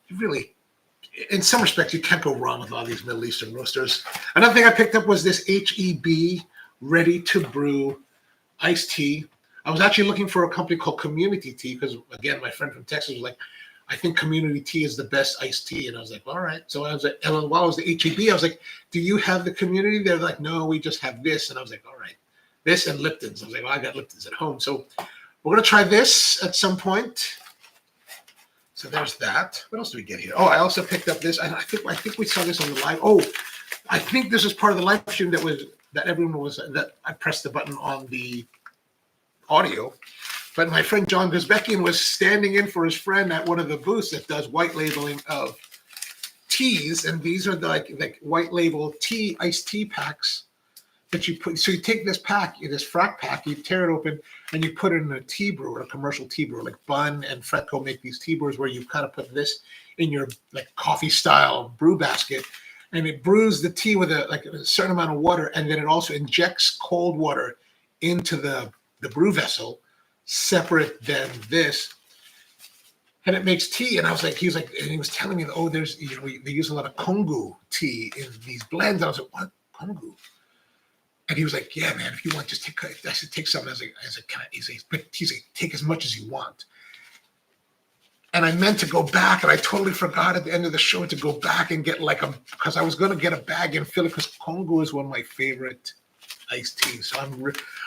you really, in some respects, you can't go wrong with all these Middle Eastern roasters. Another thing I picked up was this HEB ready to brew iced tea. I was actually looking for a company called Community Tea because, again, my friend from Texas was like, I think Community Tea is the best iced tea. And I was like, all right. So I was like, and while I was the HEB, I was like, do you have the Community? They're like, no, we just have this. And I was like, all right, this and Lipton's. I was like, well, I got Lipton's at home. So we're going to try this at some point. So there's that. What else do we get here? Oh, I also picked up this. I think we saw this on the live. Oh, I think this is part of the live stream that I pressed the button on the audio. But my friend John Guzbekian was standing in for his friend at one of the booths that does white labeling of teas, and these are like white label iced tea packs that you put. So you take this frac pack, you tear it open, and you put it in a tea brewer, a commercial tea brewer, like Bunn and Fretco make these tea brewers where you kind of put this in your like coffee style brew basket, and it brews the tea with a certain amount of water, and then it also injects cold water into the brew vessel, separate than this, and it makes tea. And I was like, he was telling me, oh, they use a lot of Kongu tea in these blends. And I was like, what, Kongu? And he was like, yeah, man, if you want, just take some. I was like, he's like, take as much as you want. And I meant to go back, and I totally forgot at the end of the show to go back and get because I was going to get a bag and fill it, because Kongu is one of my favorite iced tea. So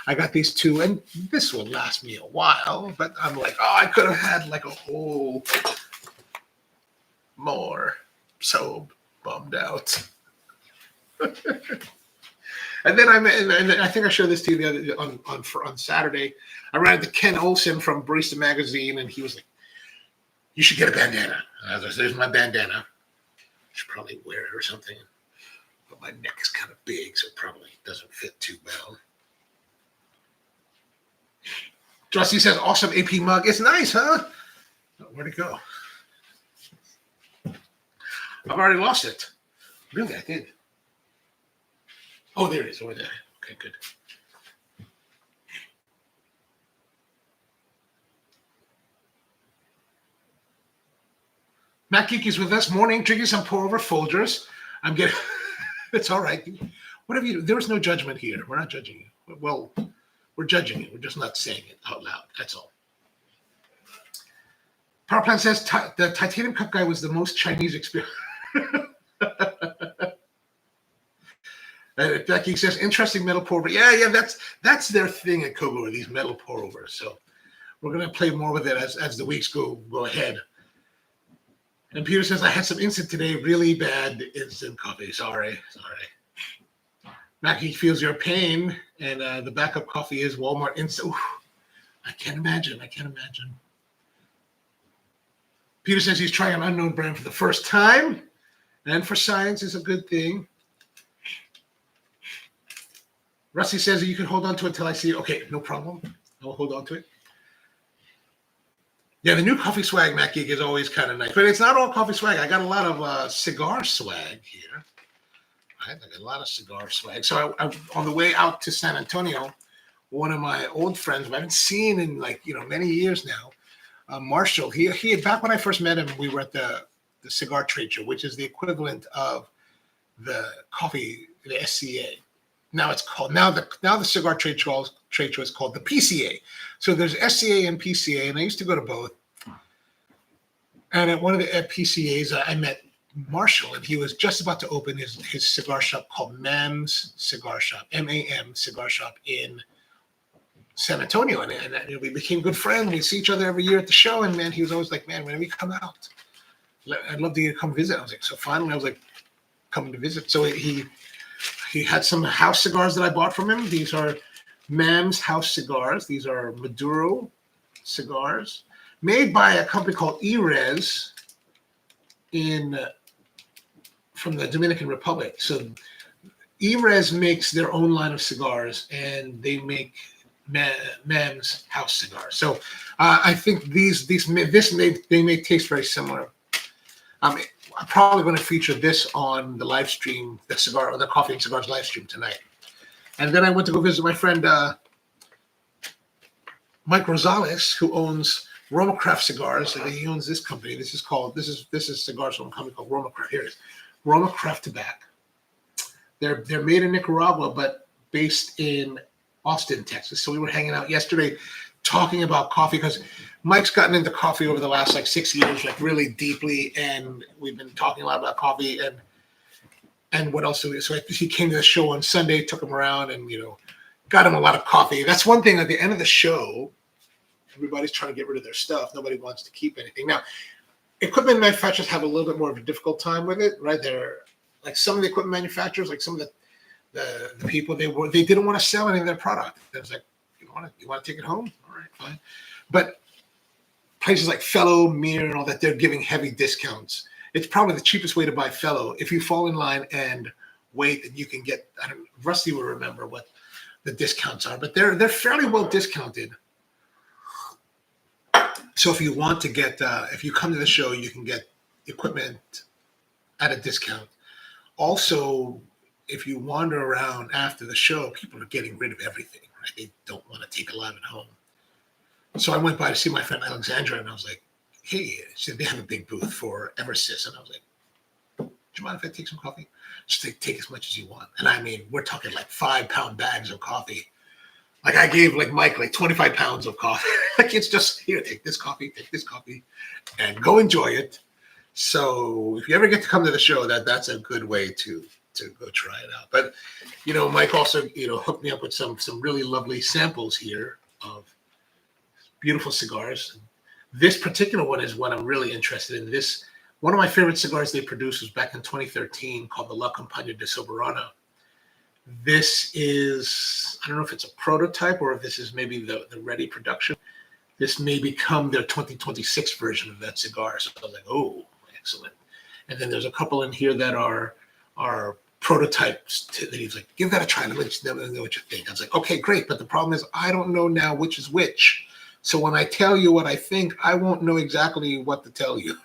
I got these two, and this will last me a while, but I'm like, oh, I could have had like a whole more. So bummed out. And then I think I showed this to you the other on Saturday. I ran into Ken Olsen from Barista Magazine, and he was like, you should get a bandana. And I was like, there's my bandana. I should probably wear it or something. But my neck is kind of big, so it probably doesn't fit too well. Justy says, awesome AP mug. It's nice, huh? Oh, where'd it go? I've already lost it. Really, I did. Oh, there it is. Over there. Okay, good. Matt Geek is with us. Morning, drinking some pour over Folgers. I'm getting. It's all right. Whatever you do, there was no judgment here. We're not judging you. Well, we're judging you. We're just not saying it out loud. That's all. Power Plant says the Titanium Cup guy was the most Chinese experience. Becky says interesting metal pour over. Yeah, that's their thing at Kogo, these metal pour overs. So we're gonna play more with it as the weeks go ahead. And Peter says I had some instant today, really bad instant coffee. Sorry. Mackie feels your pain, and the backup coffee is Walmart instant. Oof, I can't imagine. Peter says he's trying an unknown brand for the first time, and for science is a good thing. Rusty says you can hold on to it until I see it. Okay, no problem. I'll hold on to it. Yeah, the new coffee swag, Matt Geek, is always kind of nice. But it's not all coffee swag. I got a lot of cigar swag here. Right? I got a lot of cigar swag. So I on the way out to San Antonio, one of my old friends, who I haven't seen in many years now, Marshall, he back when I first met him, we were at the cigar trade show, which is the equivalent of the coffee, the SCA. Now it's called the cigar trade show is called the PCA. So there's SCA and PCA, and I used to go to both. And at one of the PCAs, I met Marshall, and he was just about to open his cigar shop called MAM's Cigar Shop, MAM Cigar Shop in San Antonio, and we became good friends. We see each other every year at the show, and man, he was always like, "Man, when we come out, I'd love to come visit." I was like, so finally, I was like, "Coming to visit." So he had some house cigars that I bought from him. These are MAM's house cigars. These are Maduro cigars made by a company called Erez from the Dominican Republic. So Erez makes their own line of cigars, and they make MAM's house cigars. So I think they may taste very similar. I'm probably going to feature this on the live stream, the Coffee and Cigars live stream tonight. And then I went to go visit my friend Mike Rosales, who owns Romacraft Cigars. He owns this company. This is cigars from a company called Romacraft. Here it is, Romacraft Tobacco. They're made in Nicaragua, but based in Austin, Texas. So we were hanging out yesterday talking about coffee because Mike's gotten into coffee over the last 6 years, really deeply, and we've been talking a lot about coffee and what else do we. So he came to the show on Sunday, took him around, and got him a lot of coffee. That's one thing. At the end of the show, everybody's trying to get rid of their stuff. Nobody wants to keep anything. Now, equipment manufacturers have a little bit more of a difficult time with it, right? They're like some of the equipment manufacturers, like some of the people, they didn't want to sell any of their product. It was like, you want to take it home? All right, fine. But places like Fellow, Mir, and all that, they're giving heavy discounts. It's probably the cheapest way to buy Fellow. If you fall in line and wait, and you can get, Rusty will remember what the discounts are, but they're fairly well discounted. So if you want to get, if you come to the show, you can get equipment at a discount. Also, if you wander around after the show, people are getting rid of everything, right? They don't want to take a lot at home. So I went by to see my friend Alexandra, and I was like, hey, she said they have a big booth for Eversys. And I was like, do you mind if I take some coffee? Just take as much as you want. And I mean, we're talking 5-pound bags of coffee. I gave Mike 25 pounds of coffee. It's just, here, take this coffee, and go enjoy it. So if you ever get to come to the show, that's a good way to go try it out. But, Mike also, hooked me up with some really lovely samples here of beautiful cigars. This particular one is what I'm really interested in. One of my favorite cigars they produced was back in 2013 called the La Compañía de Soberano. This is, I don't know if it's a prototype or if this is maybe the ready production. This may become their 2026 version of that cigar. So I was like, oh, excellent. And then there's a couple in here that are prototypes that he's like, give that a try. Let me know what you think. I was like, okay, great. But the problem is I don't know now which is which. So when I tell you what I think, I won't know exactly what to tell you.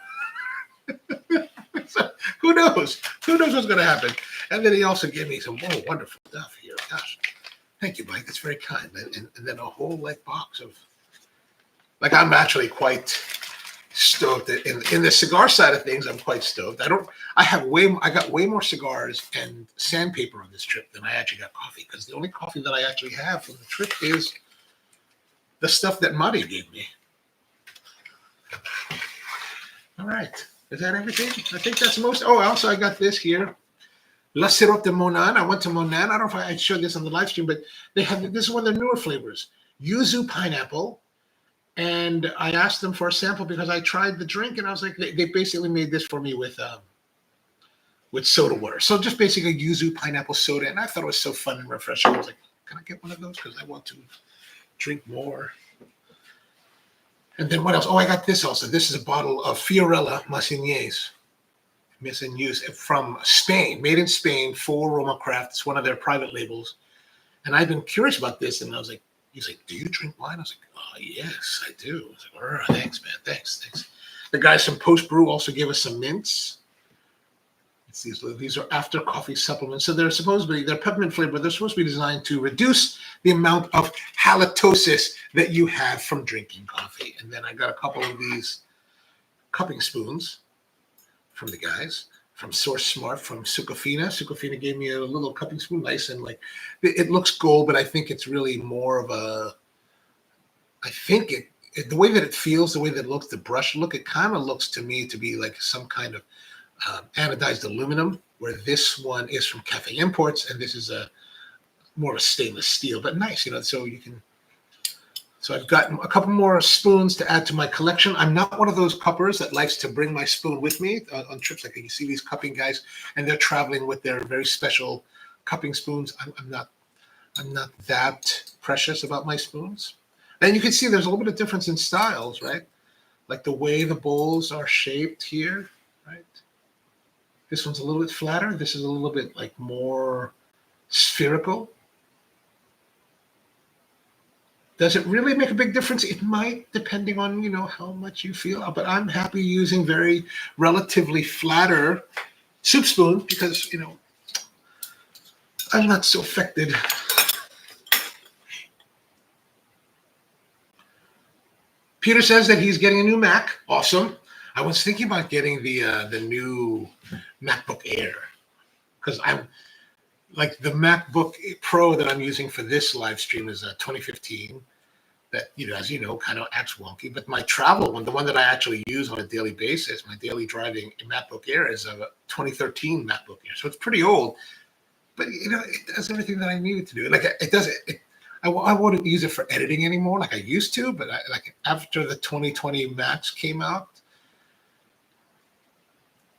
So who knows? Who knows what's going to happen? And then he also gave me some wonderful stuff here. Gosh, thank you, Mike. That's very kind. And then a whole box of, I'm actually quite stoked. In the cigar side of things, I'm quite stoked. I got way more cigars and sandpaper on this trip than I actually got coffee, because the only coffee that I actually have from the trip is the stuff that Marty gave me. All right. Is that everything? I think that's most. Oh, also I got this here. La Sirope de Monan. I went to Monan. I don't know if I showed this on the live stream, but they have, this is one of their newer flavors. Yuzu pineapple. And I asked them for a sample because I tried the drink, and I was like, they basically made this for me with soda water. So just basically yuzu pineapple soda. And I thought it was so fun and refreshing. I was like, can I get one of those? Because I want to drink more. And then what else? Oh, I got this also. This is a bottle of Fiorella Massignes from Spain, made in Spain, for Roma Craft. It's one of their private labels. And I've been curious about this, and I was like, he's like, do you drink wine? I was like, oh, yes, I do. I was like, all right, thanks, man. Thanks. The guys from Post Brew also gave us some mints. These are after coffee supplements. So they're peppermint flavored. They're supposed to be designed to reduce the amount of halitosis that you have from drinking coffee. And then I got a couple of these cupping spoons from the guys from Source Smart, from Sucofina. Sucofina gave me a little cupping spoon, nice, and like, it looks gold, but I think it's really more of a, I think the way that it feels, the way that it looks, the brush look, it kind of looks to me to be like some kind of anodized aluminum, where this one is from Cafe Imports, and this is a more of a stainless steel, but nice, so you can. So I've got a couple more spoons to add to my collection. I'm not one of those cuppers that likes to bring my spoon with me on trips. Like you see these cupping guys, and they're traveling with their very special cupping spoons. I'm not that precious about my spoons. And you can see there's a little bit of difference in styles, right? Like the way the bowls are shaped here, right? This one's a little bit flatter. This is a little bit like more spherical. Does it really make a big difference? It might, depending on, how much you feel. But I'm happy using very relatively flatter soup spoon because, I'm not so affected. Peter says that he's getting a new Mac. Awesome. I was thinking about getting the new MacBook Air, because I'm like, the MacBook Pro that I'm using for this live stream is a 2015 that, as you know, kind of acts wonky. But my travel one, the one that I actually use on a daily basis, my daily driving MacBook Air, is a 2013 MacBook Air. So it's pretty old, but it does everything that I need it to do. Like it does it. I wouldn't use it for editing anymore like I used to, but after the 2020 Macs came out,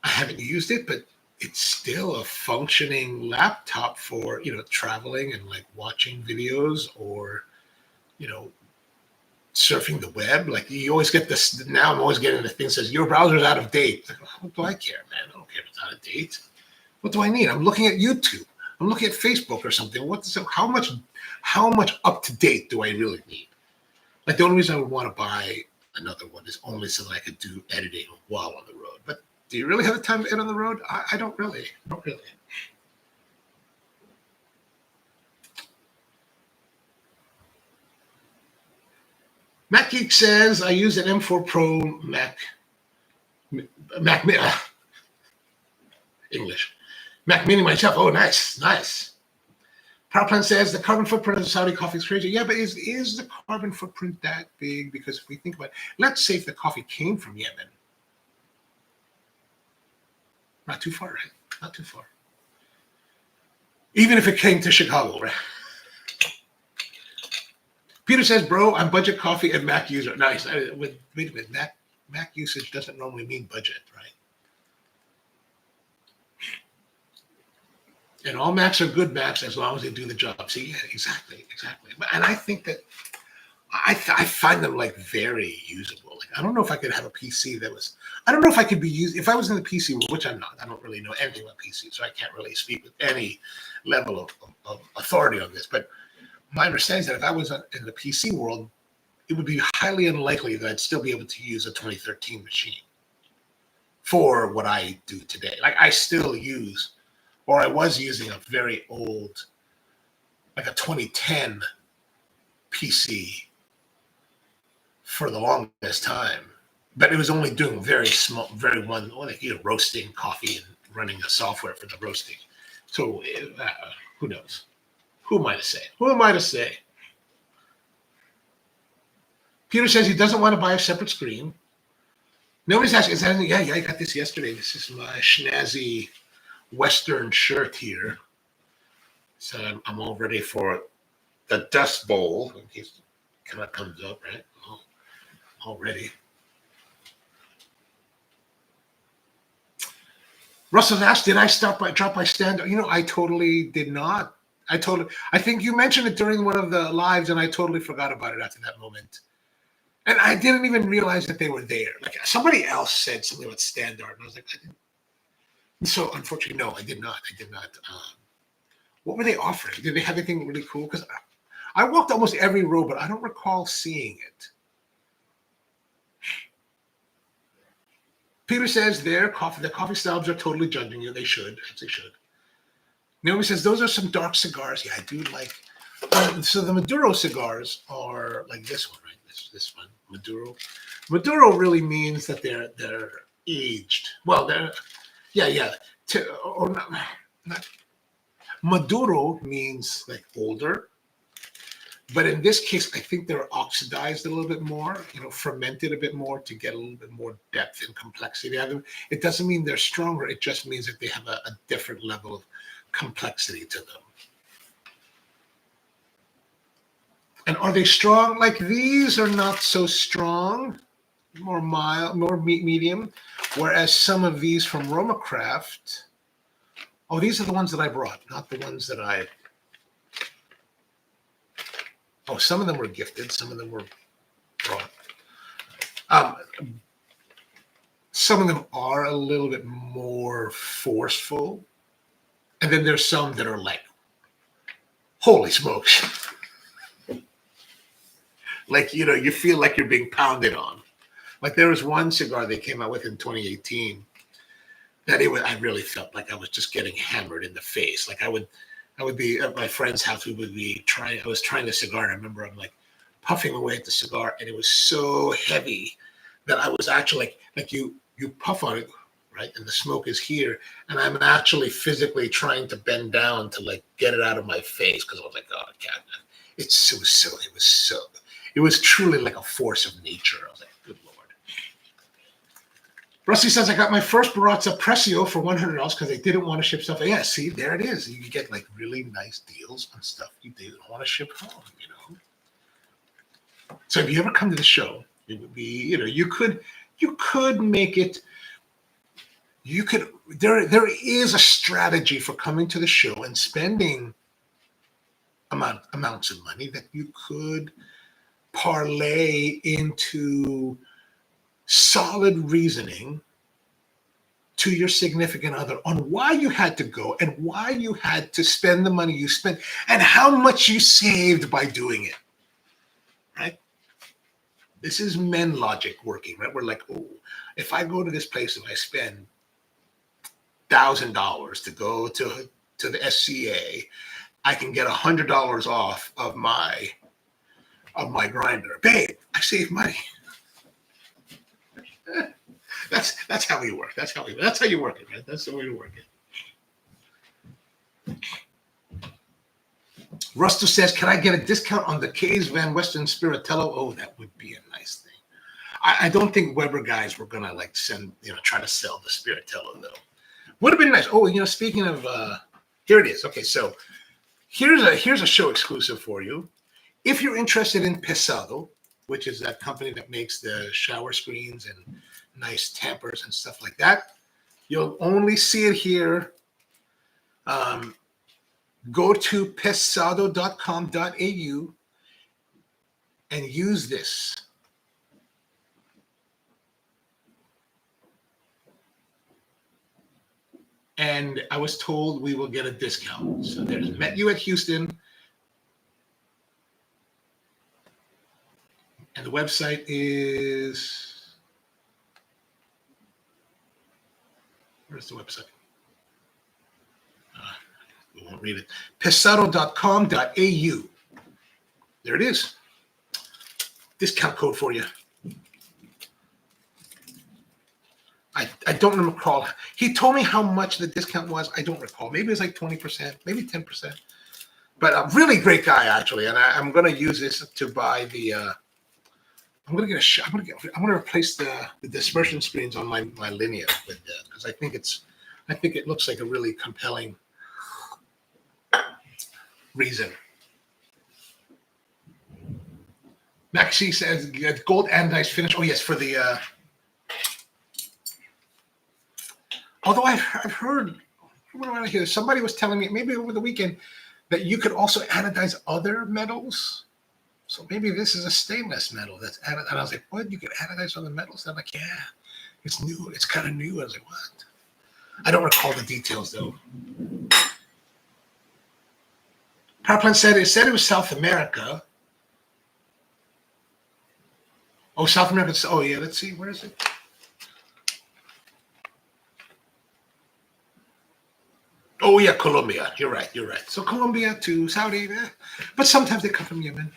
I haven't used it, but it's still a functioning laptop for, traveling and like watching videos or, surfing the web. Like you always get this, now I'm always getting the thing that says your browser's out of date. Like, what do I care, man? I don't care if it's out of date. What do I need? I'm looking at YouTube. I'm looking at Facebook or something. How much up to date do I really need? Like the only reason I would want to buy another one is only so that I could do editing while on the road. But do you really have the time to edit on the road? I don't really. Not really. Mac Geek says, I use an M4 Pro Mac English. Mac Mini myself. Oh, nice. Power Plant says, the carbon footprint of Saudi coffee is crazy. Yeah, but is the carbon footprint that big? Because if we think about it, let's say if the coffee came from Yemen. Not too far, right? Not too far. Even if it came to Chicago, right? Peter says, bro, I'm budget coffee and Mac user. Nice. Wait a minute. Mac usage doesn't normally mean budget, right? And all Macs are good Macs as long as they do the job. See, yeah, exactly. And I think that I find them like very usable. Like I don't know if I could have a PC that was. I don't know if I could be used if I was in the PC world, which I'm not. I don't really know anything about PCs, so I can't really speak with any level of authority on this. But my understanding is that if I was in the PC world, it would be highly unlikely that I'd still be able to use a 2013 machine for what I do today. Like I still use, or I was using a very old, like a 2010 PC for the longest time. but it was only doing very small, very one, like, roasting coffee and running a software for the roasting. So who knows? Who am I to say? Who am I to say? Peter says he doesn't want to buy a separate screen. Nobody's asking, is that anything? Yeah, I got this yesterday. This is my schnazzy Western shirt here. So I'm all ready for the Dust Bowl. In case it kind of comes up, right? All ready. Russell asked, did I drop by stand-up? I totally did not. I think you mentioned it during one of the lives, and I totally forgot about it after that moment. And I didn't even realize that they were there. Like, somebody else said something about stand-up, and I was like, I didn't. So unfortunately, no, I did not. What were they offering? Did they have anything really cool? Because I walked almost every row, but I don't recall seeing it. Peter says the coffee snobs are totally judging you. They should. As they should. Naomi says those are some dark cigars. Yeah, I do like. So the Maduro cigars are like this one, right? This one, Maduro. Maduro really means that they're aged. Well, they're not. Maduro means like older. But in this case, I think they're oxidized a little bit more, fermented a bit more to get a little bit more depth and complexity out of them. It doesn't mean they're stronger. It just means that they have a different level of complexity to them. And are they strong? Like these are not so strong, more mild, more medium. Whereas some of these from Roma Craft, these are the ones that I brought, not the ones that I... some of them were gifted. Some of them were brought. Some of them are a little bit more forceful. And then there's some that are like, holy smokes. Like, you feel like you're being pounded on. Like there was one cigar they came out with in 2018 that I really felt like I was just getting hammered in the face. Like I would be at my friend's house. I was trying the cigar, and I remember I'm like puffing away at the cigar, and it was so heavy that I was actually like you puff on it, right? And the smoke is here, and I'm actually physically trying to bend down to like get it out of my face because I was like, oh, I can't. It was truly like a force of nature. I was like, good Lord. Rusty says, I got my first Barazza Prezzo for $100 because they didn't want to ship stuff. Yeah, see, there it is. You get like really nice deals on stuff you didn't want to ship home, So if you ever come to the show, it would be, you could make it, there is a strategy for coming to the show and spending amounts of money that you could parlay into solid reasoning to your significant other on why you had to go and why you had to spend the money you spent and how much you saved by doing it, right? This is men logic working, right? We're like, if I go to this place and I spend $1,000 to go to the SCA, I can get $100 off of my grinder. Babe, I save money. That's how we work. That's how you work it, right? That's the way to work it. Rusto says, can I get a discount on the K's Van Western Spiritello? Oh, that would be a nice thing. I don't think Weber guys were gonna like try to sell the Spiritello though. Would have been nice. Speaking of, here it is. Okay, so here's a show exclusive for you. If you're interested in Pesado, which is that company that makes the shower screens and nice tampers and stuff like that, you'll only see it here. Go to pesado.com.au and use this. And I was told we will get a discount. So there's Met You at Houston. And the website is, where's the website? We won't read it. pesado.com.au. There it is. Discount code for you. I don't recall. He told me how much the discount was. I don't recall. Maybe it was like 20%, maybe 10%. But a really great guy, actually. And I'm going to use this to buy the. I'm going to get a. I'm going to replace the dispersion screens on my Linea with that because I think it looks like a really compelling reason. Maxi says gold anodized finish. Oh yes, for the. Although I've heard, somebody was telling me maybe over the weekend that you could also anodize other metals. So maybe this is a stainless metal that's anodized. And I was like, what? You could anodize other metals? And I'm like, yeah, it's new. It's kind of new. I was like, what? I don't recall the details though. Power plant said it was South America. Oh, South America. Oh yeah, let's see. Where is it? Oh yeah, Colombia. You're right. So Colombia to Saudi, but sometimes they come from Yemen.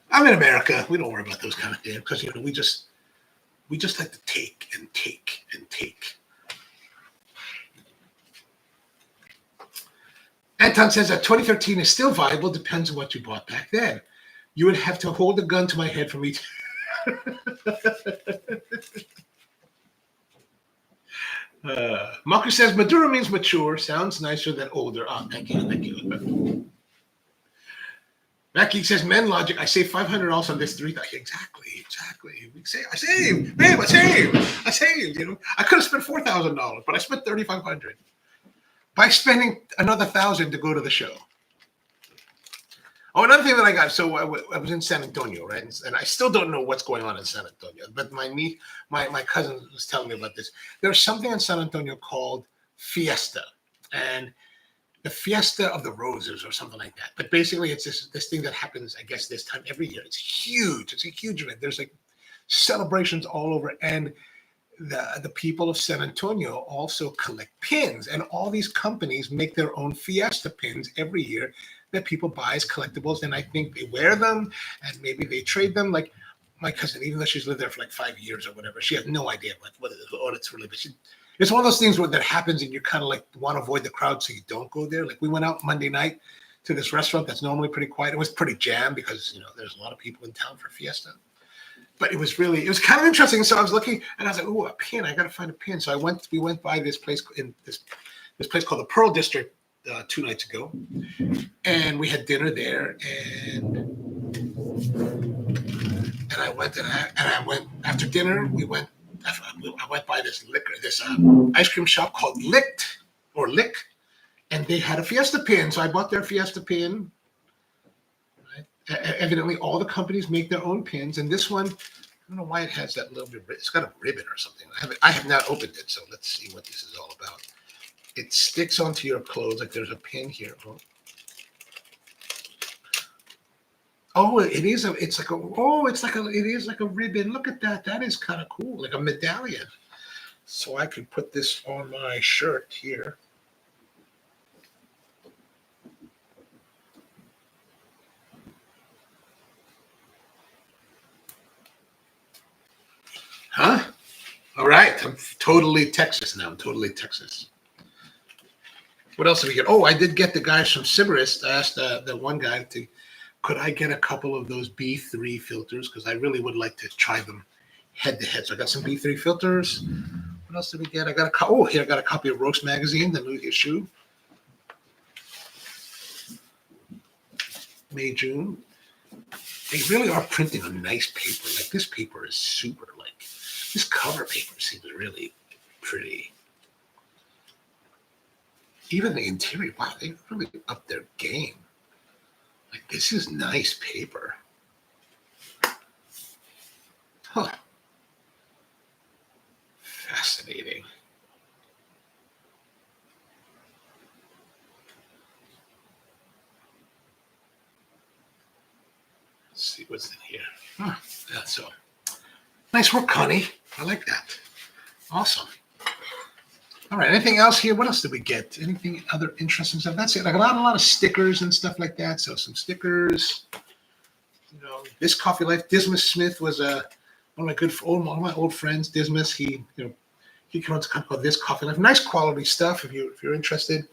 I'm in America. We don't worry about those kind of things because we just like to take and take and take. Anton says that 2013 is still viable. Depends on what you bought back then. You would have to hold a gun to my head for me to. Marcus says Maduro means mature. Sounds nicer than older. Oh, thank you. Mackie says men logic. I save $500 on this 3,000. Exactly. I saved, babe. I saved. I could have spent $4,000, but I spent $3,500 by spending another $1,000 to go to the show. Oh, another thing that I got. So I was in San Antonio, right? And I still don't know what's going on in San Antonio. But my cousin was telling me about this. There's something in San Antonio called Fiesta, and the Fiesta of the Roses or something like that. But basically, it's this thing that happens, I guess, this time every year. It's huge. It's a huge event. There's like celebrations all over, and the people of San Antonio also collect pins, and all these companies make their own Fiesta pins every year that people buy as collectibles, and I think they wear them, and maybe they trade them. Like my cousin, even though she's lived there for like 5 years or whatever, she has no idea what it's really. But it's one of those things that happens, and you kind of like want to avoid the crowd, so you don't go there. Like we went out Monday night to this restaurant that's normally pretty quiet. It was pretty jammed because there's a lot of people in town for Fiesta. But it was kind of interesting. So I was looking, and I was like, "Oh, a pin! I got to find a pin." So we went by this place in this place called the Pearl District 2 nights ago, and we had dinner there, and I went after dinner. I went by this ice cream shop called Lick, and they had a Fiesta pin. So I bought their Fiesta pin. Evidently, all the companies make their own pins, and this one, I don't know why it has that little bit. It's got a ribbon or something. I have not opened it, so let's see what this is all about. It sticks onto your clothes like there's a pin here. Oh, it is. It is like a ribbon. Look at that. That is kind of cool, like a medallion. So I could put this on my shirt here. Huh? All right. I'm totally Texas now. What else did we get? Oh, I did get the guys from Sybaris. I asked the one guy could I get a couple of those B3 filters? Because I really would like to try them head to head. So I got some B3 filters. What else did we get? I got a copy of Roast Magazine, the new issue. May, June. They really are printing a nice paper. Like this paper is super, this cover paper seems really pretty. Even the interior, wow, they really upped their game. Like this is nice paper. Huh. Fascinating. Let's see what's in here. Huh. Yeah, so nice work, Connie. I like that. Awesome. All right. Anything else here? What else did we get? Anything other interesting stuff? That's it. I got a lot of stickers and stuff like that. So some stickers. This Coffee Life. Dismas Smith was one of my old friends, Dismas. He runs a company called This Coffee Life. Nice quality stuff if you're interested.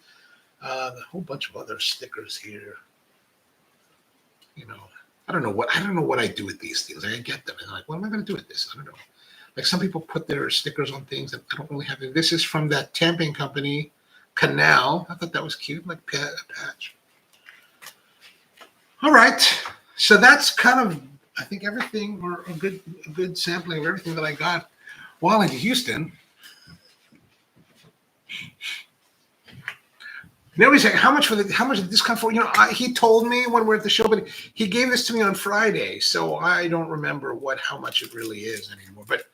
A whole bunch of other stickers here. I don't know what I do with these things. I get them and I'm like, what am I going to do with this? I don't know. Like some people put their stickers on things that I don't really have. This is from that tamping company, Canal. I thought that was cute, like a patch. All right, so that's kind of, I think, everything, or a good sampling of everything that I got while in Houston. They always say, how much did this come for? He told me when we're at the show, but he gave this to me on Friday, so I don't remember how much it really is anymore. But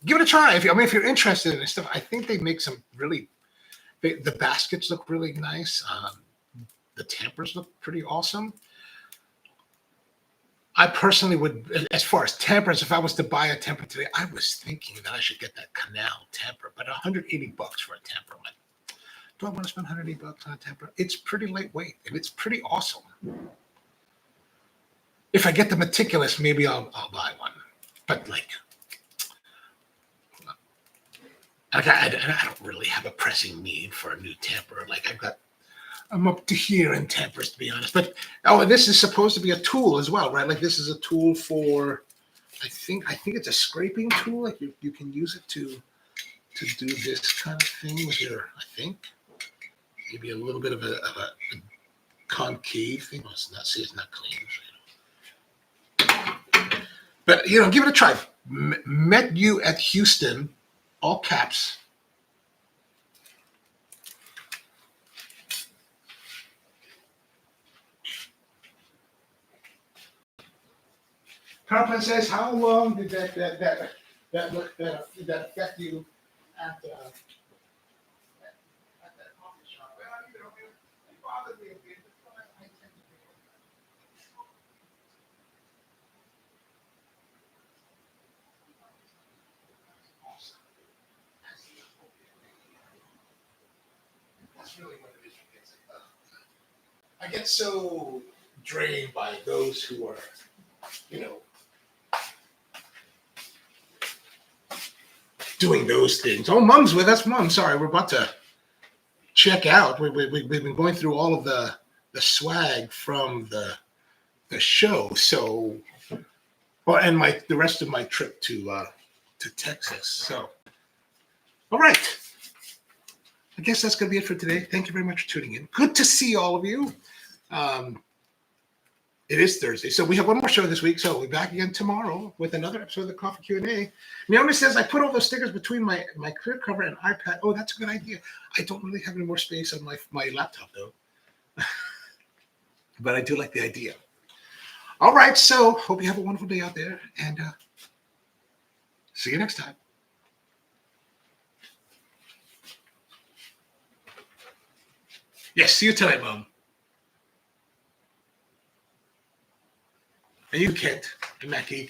give it a try if you're interested in this stuff. I think they make some really. The baskets look really nice. The tampers look pretty awesome. I personally would, as far as tampers, if I was to buy a tamper today, I was thinking that I should get that Canal tamper, but $180 for a tamper. I'm like, do I want to spend $180 on a tamper? It's pretty lightweight and it's pretty awesome. If I get the meticulous, maybe I'll buy one. But I don't really have a pressing need for a new tamper. I'm up to here in tampers, to be honest. But this is supposed to be a tool as well, right? Like this is a tool for, I think it's a scraping tool. Like you can use it to do this kind of thing with your, I think, maybe a little bit of a concave thing. Well, it's not clean. But give it a try. Met you at Houston, all caps. Carpenter says, how long did that affect you at that coffee shop? Well, it bothered me a bit, but I tend to do it. Awesome. That's really what it is. I get so drained by those who are, doing those things. Oh, Mom's with us. Mom, sorry, we're about to check out. We've been going through all of the swag from the show. So, and the rest of my trip to Texas. So, all right. I guess that's going to be it for today. Thank you very much for tuning in. Good to see all of you. It is Thursday, so we have one more show this week. So we'll be back again tomorrow with another episode of the Coffee Q&A. Naomi says, I put all those stickers between my clear cover and iPad. Oh, that's a good idea. I don't really have any more space on my laptop, though. But I do like the idea. All right, so hope you have a wonderful day out there, and see you next time. Yes, see you tonight, Mom. And you, Kent, and Matt Geek.